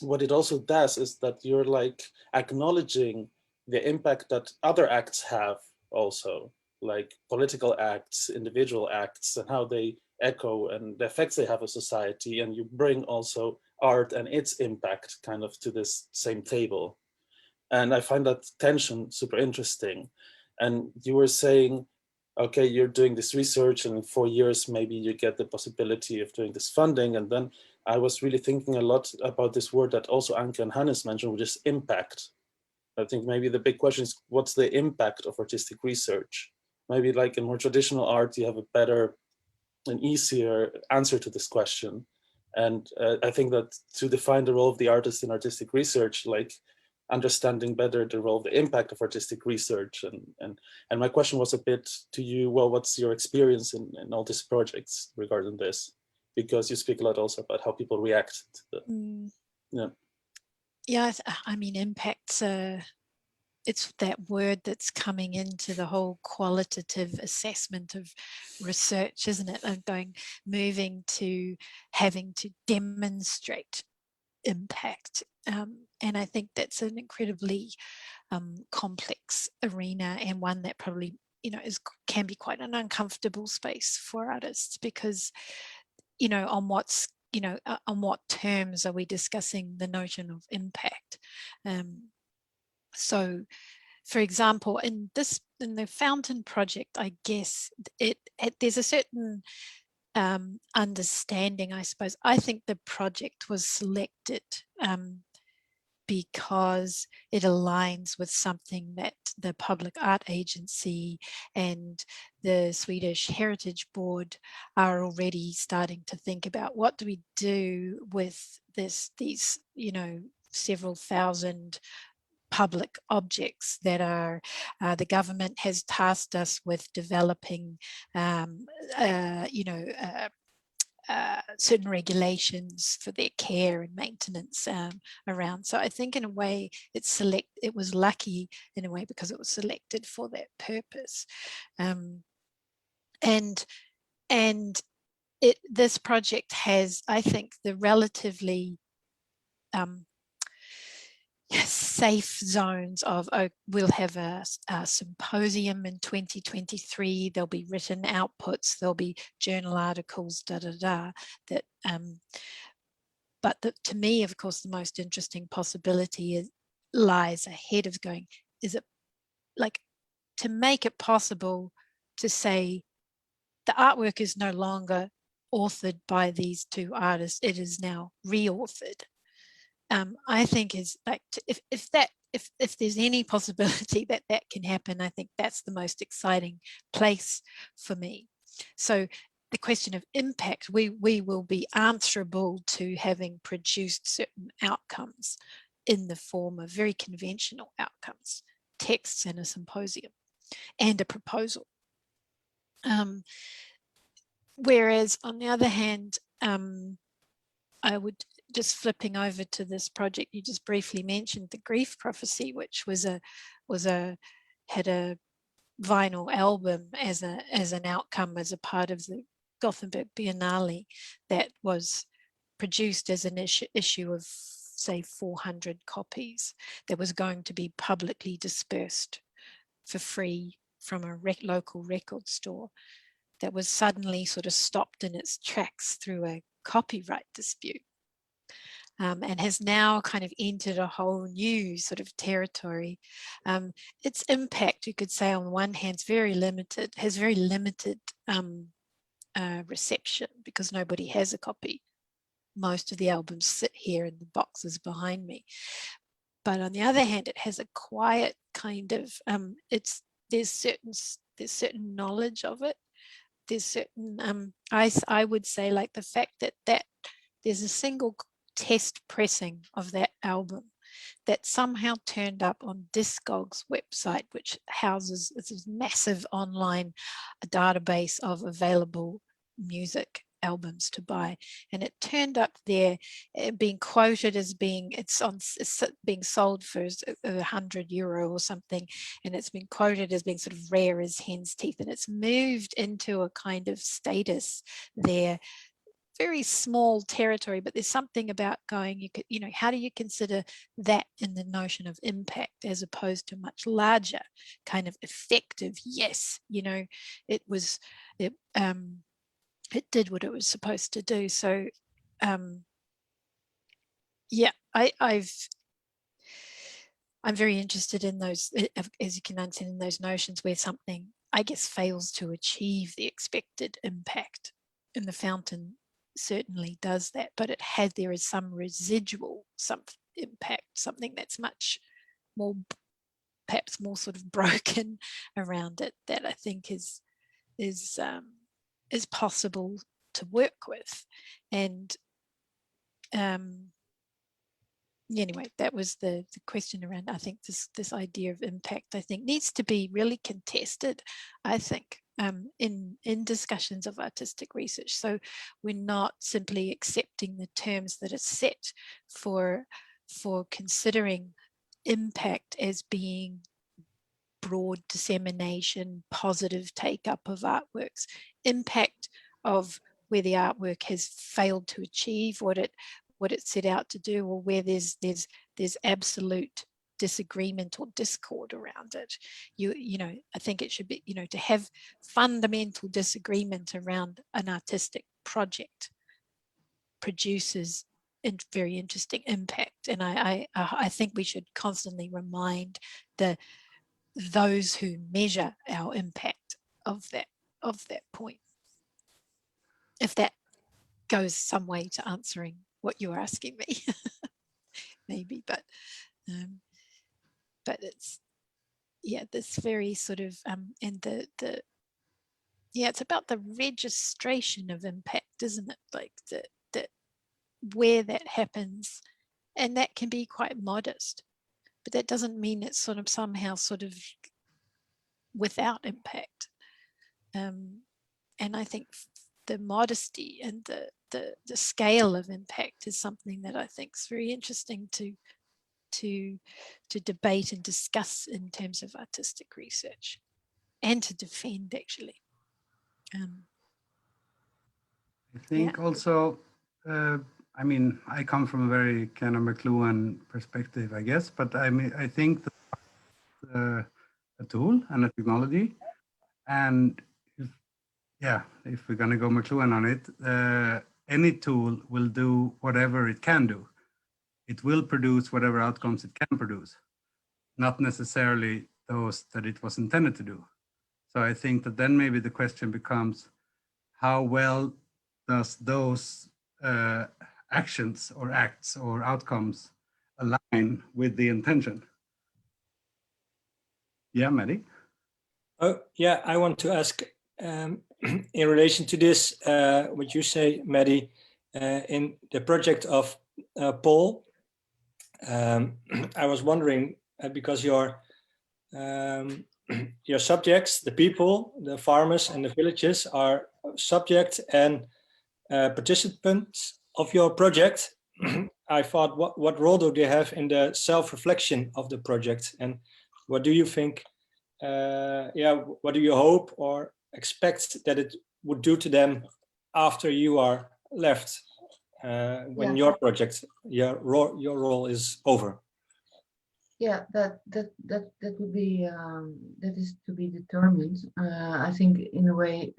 what it also does is that you're like acknowledging the impact that other acts have also, like political acts, individual acts, and how they echo and the effects they have on society. And you bring also art and its impact kind of to this same table. And I find that tension super interesting. And you were saying, okay, you're doing this research and in 4 years, maybe you get the possibility of doing this funding. And then I was really thinking a lot about this word that also Anke and Hannes mentioned, which is impact. I think maybe the big question is, what's the impact of artistic research? Maybe like in more traditional art, you have a better and easier answer to this question. And I think that to define the role of the artist in artistic research, like understanding better the role of the impact of artistic research. And my question was a bit to you, well, what's your experience in all these projects regarding this? Because you speak a lot also about how people react to the, Yeah, I mean, impact's it's that word that's coming into the whole qualitative assessment of research, isn't it? Of moving to having to demonstrate impact. And I think that's an incredibly complex arena, and one that probably, can be quite an uncomfortable space for artists, because, on what terms are we discussing the notion of impact? So, for example, in the Fountain project, I guess there's a certain understanding, I suppose. I think the project was selected because it aligns with something that the Public Art Agency and the Swedish Heritage Board are already starting to think about. What do we do with these, several thousand public objects that are, the government has tasked us with developing, certain regulations for their care and maintenance around. So I think in a way it was lucky in a way, because it was selected for that purpose. This project has, I think, the relatively safe zones of, we'll have a symposium in 2023, there'll be written outputs, there'll be journal articles, that but to me, of course, the most interesting possibility lies ahead of going, is it like to make it possible to say the artwork is no longer authored by these two artists, it is now re-authored. I think is like, if there's any possibility that can happen, I think that's the most exciting place for me. So the question of impact, we will be answerable to having produced certain outcomes in the form of very conventional outcomes, texts and a symposium and a proposal. Whereas on the other hand, I would, just flipping over to this project you just briefly mentioned, the Grief Prophesy, which had a vinyl album as an outcome, as a part of the Gothenburg Biennale, that was produced as an issue of, say, 400 copies, that was going to be publicly dispersed for free from a local record store, that was suddenly sort of stopped in its tracks through a copyright dispute. And has now kind of entered a whole new sort of territory. Its impact, you could say, on one hand, is very limited, has very limited reception, because nobody has a copy. Most of the albums sit here in the boxes behind me. But on the other hand, it has a quiet kind of, there's certain knowledge of it. There's certain, I would say, like the fact that there's a single test pressing of that album that somehow turned up on Discog's website, which houses this massive online database of available music albums to buy, and it turned up there being quoted as being, it's being sold for €100 or something, and it's been quoted as being sort of rare as hen's teeth, and it's moved into a kind of status there, very small territory, but there's something about going, how do you consider that in the notion of impact, as opposed to much larger kind of effective, yes, it did what it was supposed to do. So yeah, I'm very interested in those, as you can understand, in those notions where something, I guess, fails to achieve the expected impact. And the Fountain certainly does that, but there is some residual, some impact, something that's much more, perhaps more sort of broken around it, that I think is possible to work with. And anyway, that was the question around, I think this idea of impact, I think needs to be really contested, I think, in discussions of artistic research. So we're not simply accepting the terms that are set for considering impact as being broad dissemination, positive take-up of artworks, impact of where the artwork has failed to achieve what it set out to do, or where there's absolute disagreement or discord around it. You know, I think it should be, you know, to have fundamental disagreement around an artistic project produces very interesting impact. And I think we should constantly remind those who measure our impact of that point, if that goes some way to answering what you're asking me. Maybe, but it's, yeah, this very sort of and yeah, it's about the registration of impact, isn't it? Like the where that happens, and that can be quite modest, but that doesn't mean it's sort of somehow sort of without impact. And I think the modesty and the scale of impact is something that I think is very interesting to debate and discuss in terms of artistic research, and to defend, actually. I think also, I mean, I come from a very kind of McLuhan perspective, I guess, but I mean, I think a tool and a technology, and if we're going to go McLuhan on it, any tool will do whatever it can do. It will produce whatever outcomes it can produce, not necessarily those that it was intended to do. So I think that then maybe the question becomes, how well does those actions or acts or outcomes align with the intention? Yeah, Maddie? Oh, yeah, I want to ask, in relation to this, what you say, Maddie, in the project of Pol, I was wondering, because your subjects, the people, the farmers and the villages, are subject and participants of your project. I thought, what role do they have in the self-reflection of the project, and what do you think? What do you hope or expect that it would do to them after you are left, when your project, your role is over? Yeah, that would be that is to be determined. I think in a way,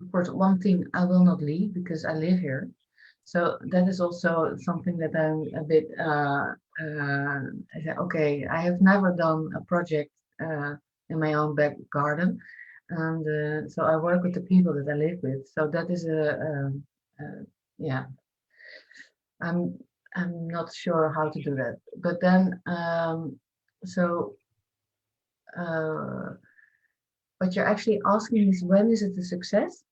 of course, one thing, I will not leave because I live here. So that is also something that I'm a bit, I say, okay, I have never done a project in my own back garden. And so I work with the people that I live with. So that is I'm not sure how to do that. But then, what you're actually asking is, when is it a success?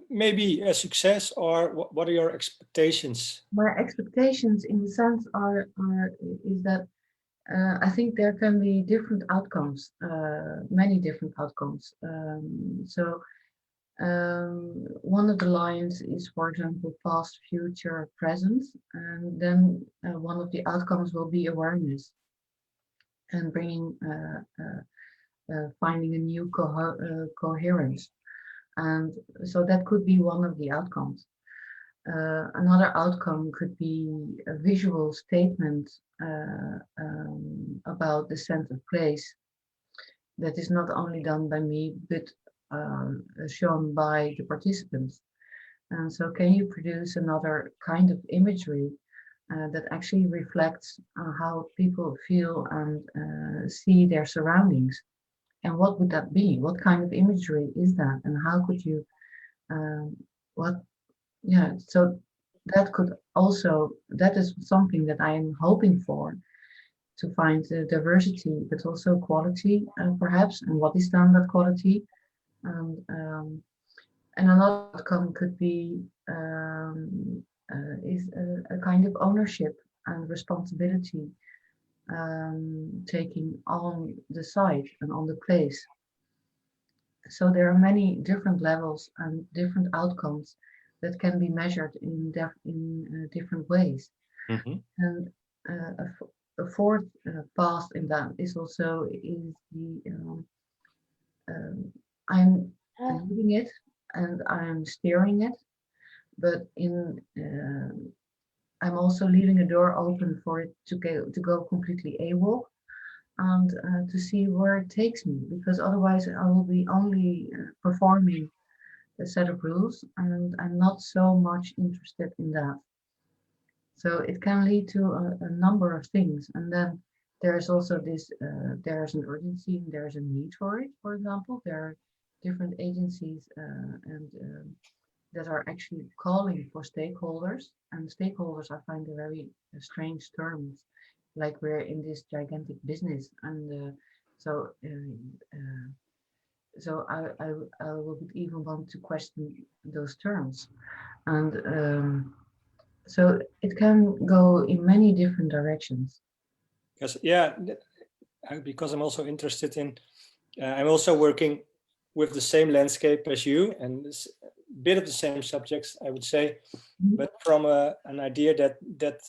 Maybe a success, or what are your expectations? My expectations, in the sense, is that I think there can be different outcomes, many different outcomes. One of the lines is, for example, past, future, present, and then one of the outcomes will be awareness and bringing, finding a new coherence. And so that could be one of the outcomes. Another outcome could be a visual statement about the sense of place that is not only done by me, but shown by the participants. And so can you produce another kind of imagery that actually reflects how people feel and see their surroundings? And what would that be? What kind of imagery is that? And how could you, so that could also, that is something that I am hoping for, to find diversity, but also quality, perhaps, and what is then that quality? And another outcome could be is a kind of ownership and responsibility, taking on the site and on the place. So there are many different levels and different outcomes that can be measured in different ways. Mm-hmm. And a fourth path in that is also the I'm leading it and I'm steering it, but I'm also leaving a door open for it to go completely AWOL and to see where it takes me, because otherwise I will be only performing a set of rules, and I'm not so much interested in that. So it can lead to a number of things, and then there's also this, there's an urgency and there's a need for it. For example, there are different agencies and that are actually calling for stakeholders, and stakeholders I find a very strange terms, like we're in this gigantic business, and so I would even want to question those terms, and so it can go in many different directions. Because yeah, because I'm also interested in, I'm also working with the same landscape as you, and a bit of the same subjects, I would say, but from an idea that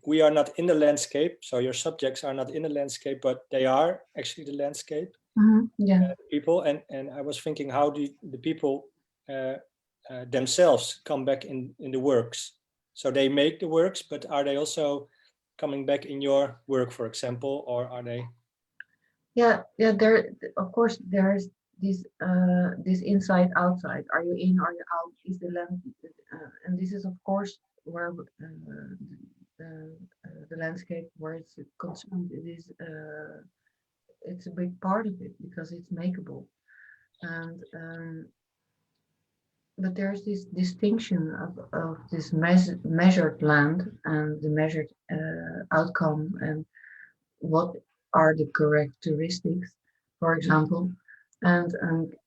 we are not in the landscape. So your subjects are not in the landscape, but they are actually the landscape. Yeah. People, and I was thinking, how do the people themselves come back in the works? So they make the works, but are they also coming back in your work, for example, or are they? Yeah. There, of course, there's this inside outside. Are you in? Are you out? Is the land? And this is, of course, where the landscape where it's concerned. It is. It's a big part of it because it's makeable, and but there's this distinction of this measured land and the measured outcome, and what are the characteristics, for example, and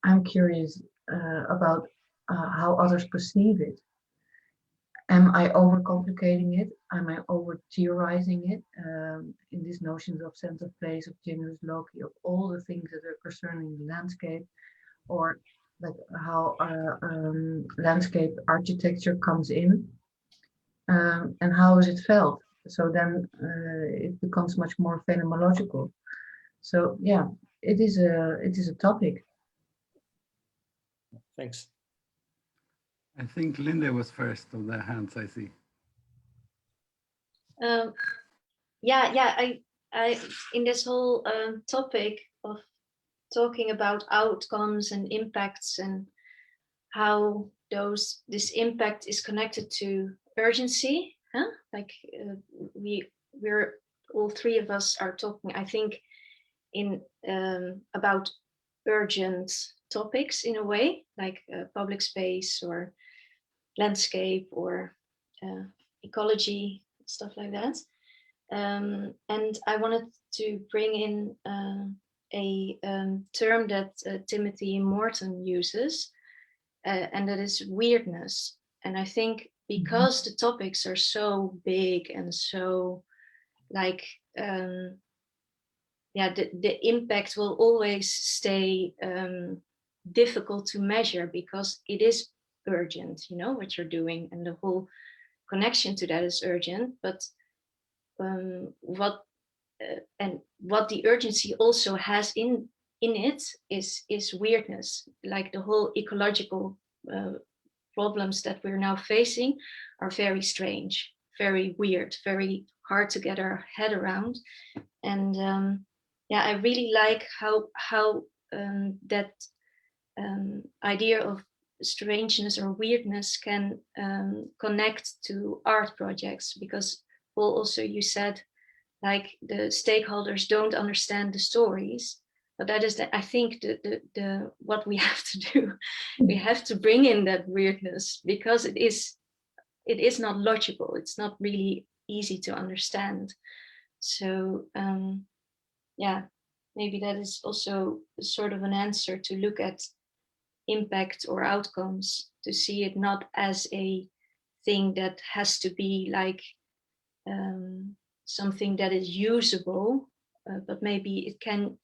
I'm curious about how others perceive it. Am I overcomplicating it? Am I over theorizing it in these notions of sense of place, of generous loci, of all the things that are concerning the landscape, or like how landscape architecture comes in, and how is it felt? So then it becomes much more phenomenological. So yeah, it is a topic. Thanks. I think Linde was first of the hands I see. I in this whole topic of talking about outcomes and impacts and how this impact is connected to urgency, huh? Like we're all three of us are talking, I think, in about urgent topics in a way, like public space or landscape or ecology, stuff like that. And I wanted to bring in a term that Timothy Morton uses, and that is weirdness. And I think because the topics are so big and so like, the impact will always stay difficult to measure because it is urgent, you know, what you're doing, and the whole connection to that is urgent. But what the urgency also has in it is weirdness, like the whole ecological problems that we're now facing are very strange, very weird, very hard to get our head around. And I really like how that idea of strangeness or weirdness can connect to art projects, because Paul, also you said like the stakeholders don't understand the stories, but that is I think the what we have to do. We have to bring in that weirdness because it is not logical. It's not really easy to understand. So maybe that is also sort of an answer to look at impact or outcomes, to see it not as a thing that has to be like something that is usable, but maybe it can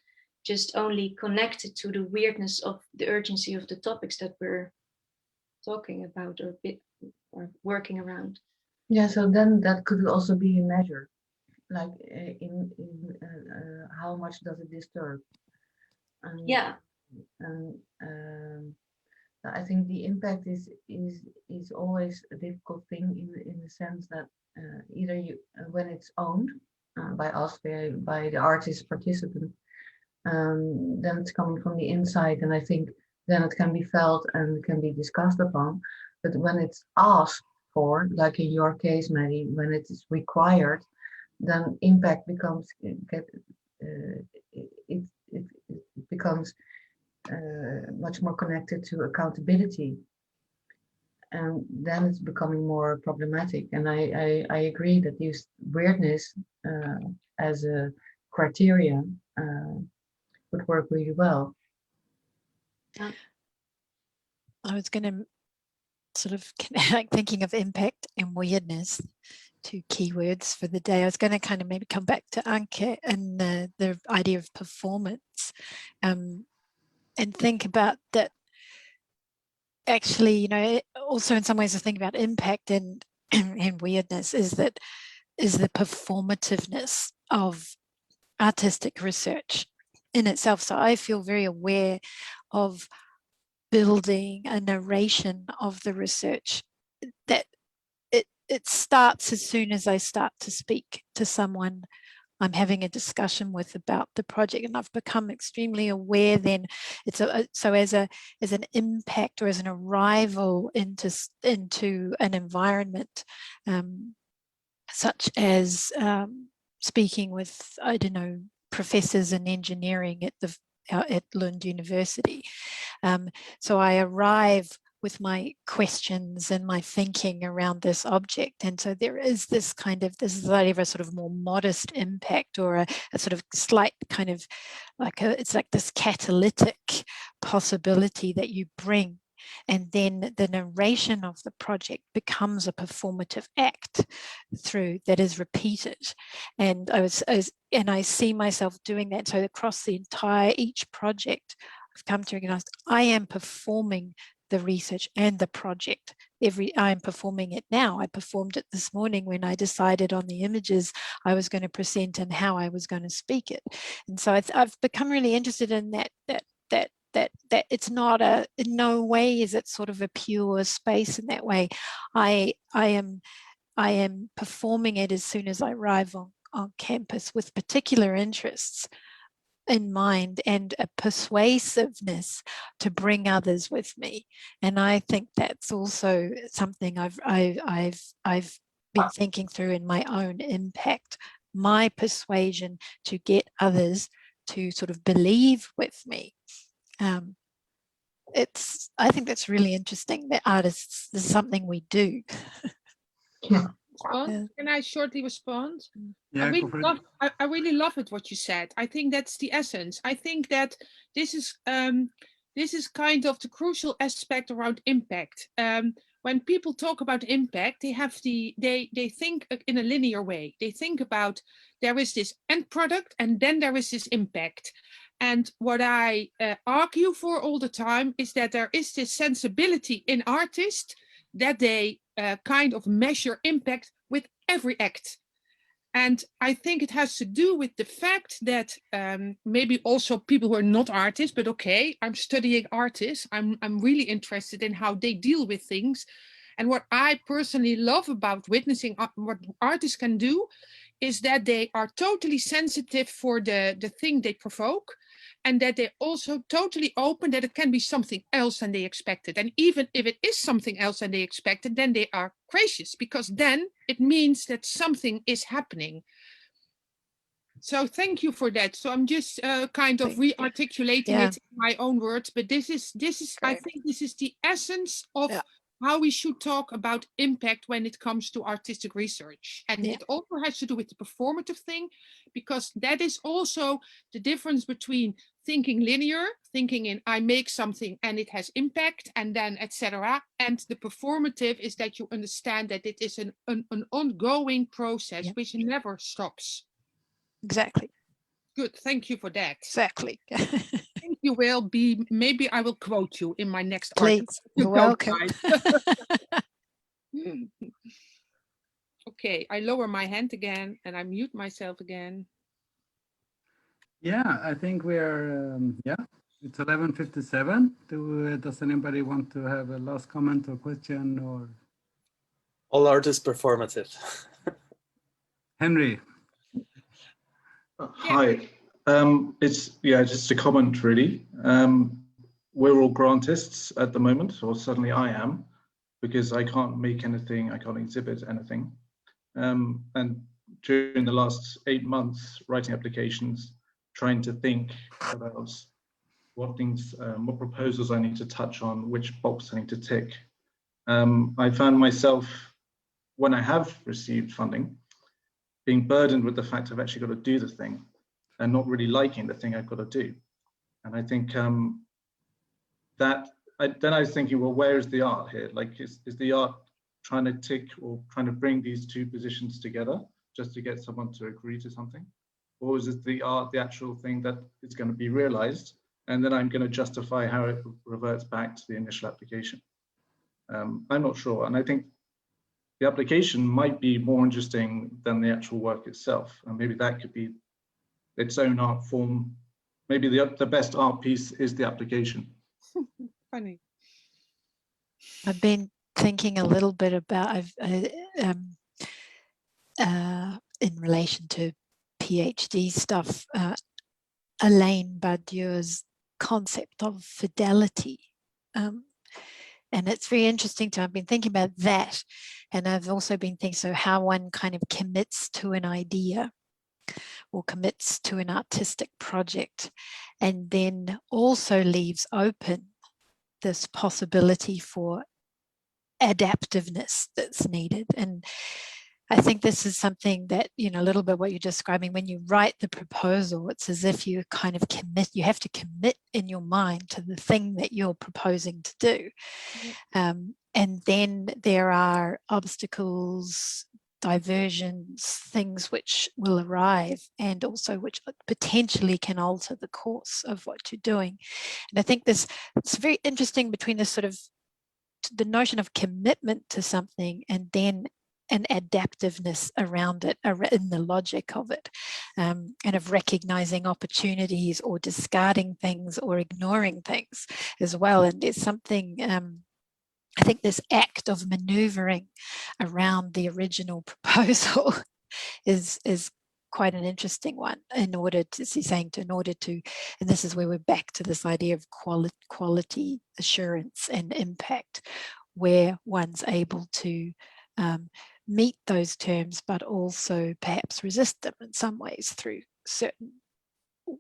just only connect it to the weirdness of the urgency of the topics that we're talking about or working around. Yeah, so then that could also be a measure, like in how much does it disturb? Yeah. And I think the impact is always a difficult thing in the sense that either you when it's owned by us, by the artist participant, then it's coming from the inside, and I think then it can be felt and can be discussed upon. But when it's asked for, like in your case, Maddie, when it is required, then impact becomes it becomes much more connected to accountability, and then it's becoming more problematic. And I agree that use weirdness as a criteria would work really well. I was going to sort of like thinking of impact and weirdness, two keywords for the day. I was going to kind of maybe come back to Anke and the idea of performance, and think about that. Actually, you know, also in some ways I think about impact and weirdness is the performativeness of artistic research in itself. So I feel very aware of building a narration of the research that it starts as soon as I start to speak to someone I'm having a discussion with about the project, and I've become extremely aware then. So as an impact or as an arrival into an environment, such as speaking with, I don't know, professors in engineering at Lund University. So I arrive with my questions and my thinking around this object. And so there is this idea of a sort of more modest impact, or a sort of slight kind of like it's like this catalytic possibility that you bring. And then the narration of the project becomes a performative act that is repeated. And I see myself doing that. So across each project, I've come to recognize I am performing the research and the project. I'm performing it now. I performed it this morning when I decided on the images I was going to present and how I was going to speak it. And so I've become really interested in that it's not in no way is it sort of a pure space in that way. I am performing it as soon as I arrive on campus with particular interests in mind and a persuasiveness to bring others with me. And I think that's also something I've been thinking through in my own impact, my persuasion to get others to sort of believe with me. I think that's really interesting that artists, this is something we do. Yeah. Can I shortly respond? Yeah, I really love it what you said. I think that's the essence. I think that this is kind of the crucial aspect around impact. When people talk about impact, they think in a linear way. They think about there is this end product and then there is this impact. And what I argue for all the time is that there is this sensibility in artists that they kind of measure impact with every act. And I think it has to do with the fact that maybe also people who are not artists, but okay, I'm studying artists. I'm really interested in how they deal with things. And what I personally love about witnessing what artists can do is that they are totally sensitive for the thing they provoke, and that they're also totally open that it can be something else than they expected. And even if it is something else than they expected, then they are gracious, because then it means that something is happening. So thank you for that. So I'm just kind of re-articulating it in my own words, but this is I think this is the essence of how we should talk about impact when it comes to artistic research. And it also has to do with the performative thing, because that is also the difference between thinking linear, thinking in I make something and it has impact, and then etc. And the performative is that you understand that it is an ongoing process, Yep. which never stops. Exactly. Good, thank you for that. Exactly. Think you will be, maybe I will quote you in my next Please, article. you're welcome. Okay, I lower my hand again and I mute myself again. Yeah, I think we're, yeah, it's 11:57. Does anybody want to have a last comment or question or? All art is performative. Henry. Hi, it's just a comment really. We're all grantists at the moment, or certainly I am, because I can't make anything, I can't exhibit anything. And during the last 8 months, writing applications, trying to think about what things, what proposals I need to touch on, which box I need to tick. I found myself, when I have received funding, being burdened with the fact I've actually got to do the thing and not really liking the thing I've got to do. And I think then I was thinking, well, where is the art here? Like, is the art trying to tick or trying to bring these two positions together just to get someone to agree to something? Or is it the art, the actual thing that is going to be realized, and then I'm going to justify how it reverts back to the initial application? I'm not sure. And I think the application might be more interesting than the actual work itself. And maybe that could be its own art form. Maybe the best art piece is the application. Funny. I've been thinking a little bit about in relation to PhD stuff, Alain Badiou's concept of fidelity. And it's very interesting to, I've been thinking about that. And I've also been thinking, so how one kind of commits to an idea or commits to an artistic project, and then also leaves open this possibility for adaptiveness that's needed. And I think this is something that, you know, a little bit what you're describing, when you write the proposal, it's as if you kind of commit, you have to commit in your mind to the thing that you're proposing to do. And then there are obstacles, diversions, things which will arrive, and also which potentially can alter the course of what you're doing. And I think it's very interesting between this sort of the notion of commitment to something and then an adaptiveness around it, in the logic of it, and of recognizing opportunities or discarding things or ignoring things as well. And there's something, I think this act of maneuvering around the original proposal is quite an interesting one, in order to, and this is where we're back to this idea of quality assurance and impact, where one's able to meet those terms, but also perhaps resist them in some ways through certain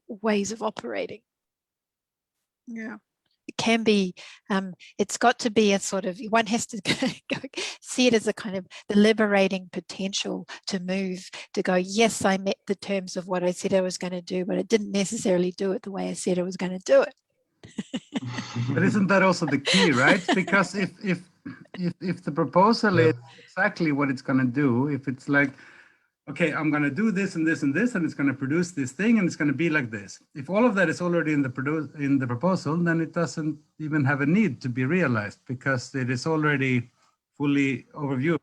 ways of operating. Yeah. It can be, it's got to be a sort of, one has to see it as a kind of the liberating potential to move, to go, yes, I met the terms of what I said I was going to do, but I didn't necessarily do it the way I said I was going to do it. But isn't that also the key, right? Because if the proposal is exactly what it's going to do, if it's like, okay, I'm going to do this and this and this, and it's going to produce this thing, and it's going to be like this. If all of that is already in the proposal, then it doesn't even have a need to be realized, because it is already fully overviewed.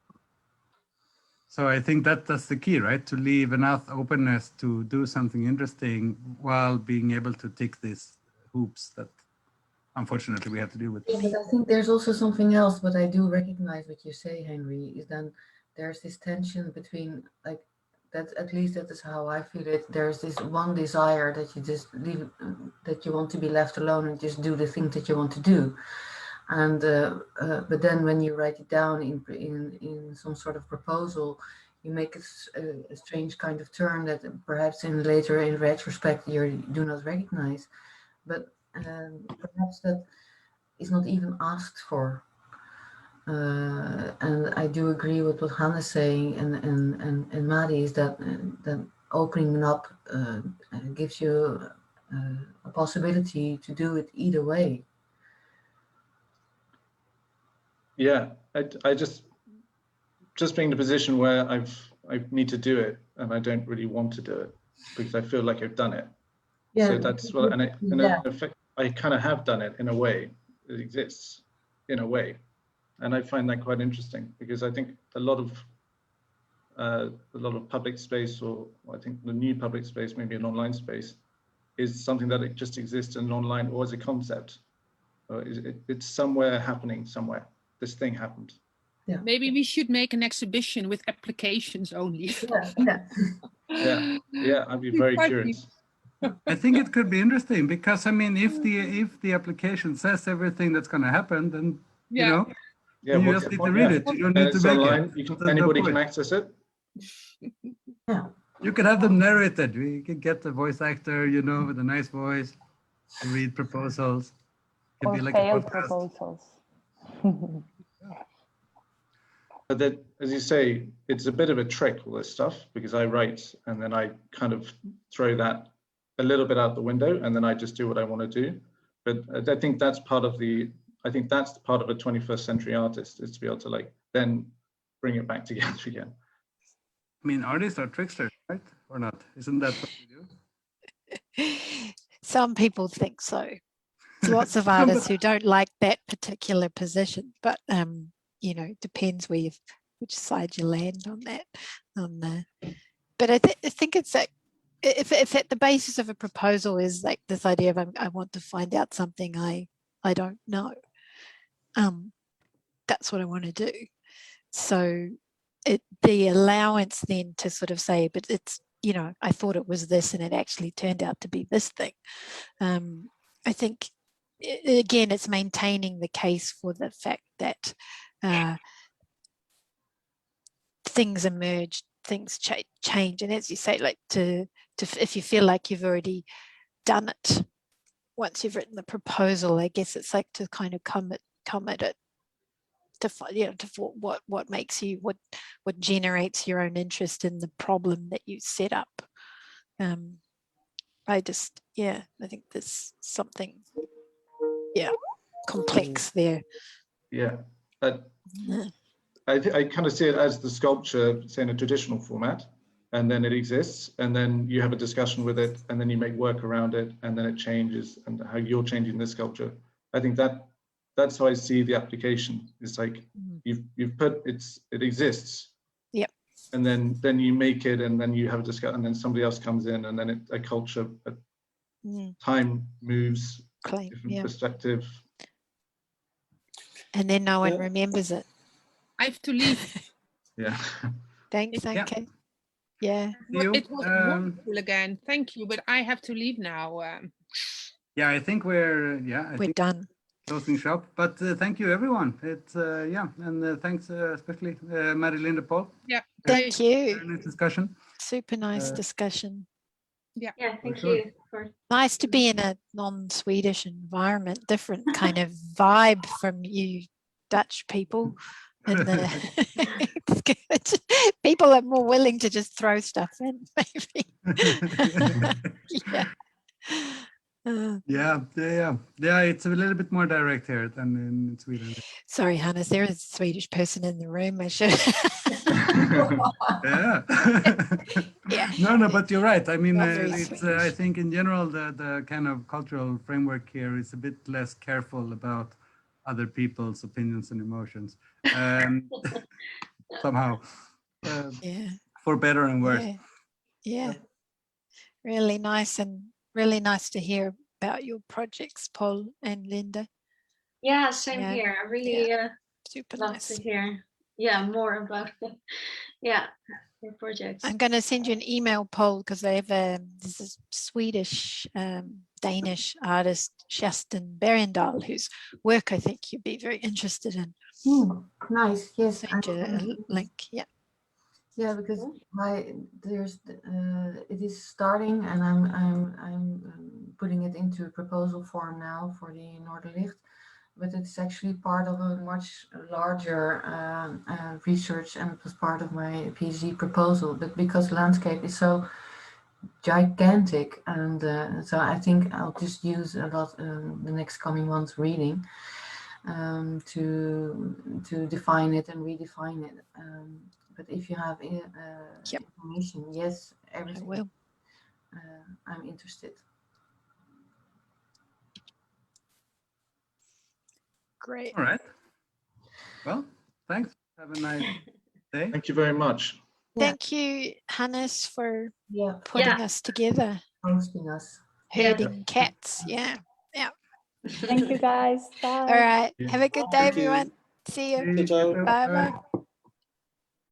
So I think that's the key, right? To leave enough openness to do something interesting while being able to tick these hoops that unfortunately we have to deal with. Yeah, but I think there's also something else, but I do recognize what you say, Henry, is then there's this tension between, like, that, at least that is how I feel it. There's this one desire that you just leave, that you want to be left alone and just do the thing that you want to do. And but then when you write it down in some sort of proposal, you make a strange kind of turn that perhaps in retrospect you do not recognize. But perhaps that is not even asked for. And I do agree with what Hannes is saying, and Maddie, is that that opening up gives you a possibility to do it either way. Yeah, I just being in a position where I need to do it, and I don't really want to do it because I feel like I've done it. Yeah, So that's what, and in effect, I kind of have done it in a way. It exists in a way, and I find that quite interesting because I think a lot of public space, or I think the new public space, maybe an online space, is something that it just exists in online or as a concept. It's somewhere happening somewhere. This thing happened. Yeah. Maybe we should make an exhibition with applications only. Yeah, I'd be very curious. I think it could be interesting because I mean, if the application says everything that's going to happen, then you know, you just need to read it. You don't need to make online. it. Anybody can access it. Yeah. You can have them narrated. We can get the voice actor, you know, with a nice voice, to read proposals. It can Or be like failed a podcast. proposals. But that, as you say, it's a bit of a trick, all this stuff, because I write and then I kind of throw that a little bit out the window and then I just do what I want to do. But I think that's part of a 21st century artist, is to be able to like then bring it back together again. I mean, artists are tricksters, right? Or not? Isn't that what we do? Some people think so. There's lots of artists who don't like that particular position, but you know, depends which side you land on that. But I think it's like, if at the basis of a proposal is like this idea of I want to find out something I don't know, that's what I want to do. So the allowance then to sort of say, but it's, you know, I thought it was this and it actually turned out to be this thing. I think, again, it's maintaining the case for the fact that things emerge, things change. And as you say, like if you feel like you've already done it, once you've written the proposal, I guess it's like to kind of come at it to, you know, to what makes you, what generates your own interest in the problem that you set up. I think there's something, complex there. Yeah, I kind of see it as the sculpture, say in a traditional format, and then it exists, and then you have a discussion with it, and then you make work around it, and then it changes, and how you're changing the sculpture. I think that's how I see the application. It's like you've put it exists. Yep. And then you make it, and then you have a discussion, and then somebody else comes in, and then a culture, time moves, different perspective. And then no one remembers it. I have to leave. Yeah. Thanks, okay. Yeah. It was wonderful again. Thank you, but I have to leave now. Yeah, I think we're done. Closing shop, but thank you everyone. It's and thanks especially Maddie, Linde, Paul. Yeah, thank you. Very nice discussion. Super nice discussion. Yeah, thank you. Nice to be in a non-Swedish environment, different kind of vibe from you Dutch people. And it's good. People are more willing to just throw stuff in, maybe. Yeah, it's a little bit more direct here than in Sweden. Sorry, Hannes, there is a Swedish person in the room. I should. Yeah. No, but you're right. I mean, it's I think in general the kind of cultural framework here is a bit less careful about other people's opinions and emotions. Somehow. For better and worse. Yeah. Really nice, and really nice to hear about your projects, Paul and Linde. Yeah, same here. I really super love nice to hear more about your projects. I'm going to send you an email, Paul, because they have this is Swedish Danish artist Kerstin Bergendahl, whose work I think you'd be very interested in. Nice. Yes. Send you a link. Yeah, because it is starting, and I'm putting it into a proposal form now for the Noorderlicht, but it's actually part of a much larger research, and it was part of my PhD proposal. But because landscape is so gigantic, and so I think I'll just use a lot the next coming months reading to define it and redefine it. But if you have information, yes, everything. I will. I'm interested. Great. All right. Well, thanks. Have a nice day. Thank you very much. Thank you, Hannes, for Yeah, putting us together, hosting us. herding cats. Yeah. Thank you guys. Bye. All right. Yeah. Have a good day, Thank you. everyone. See you. See you. Ciao. Bye bye. Bye.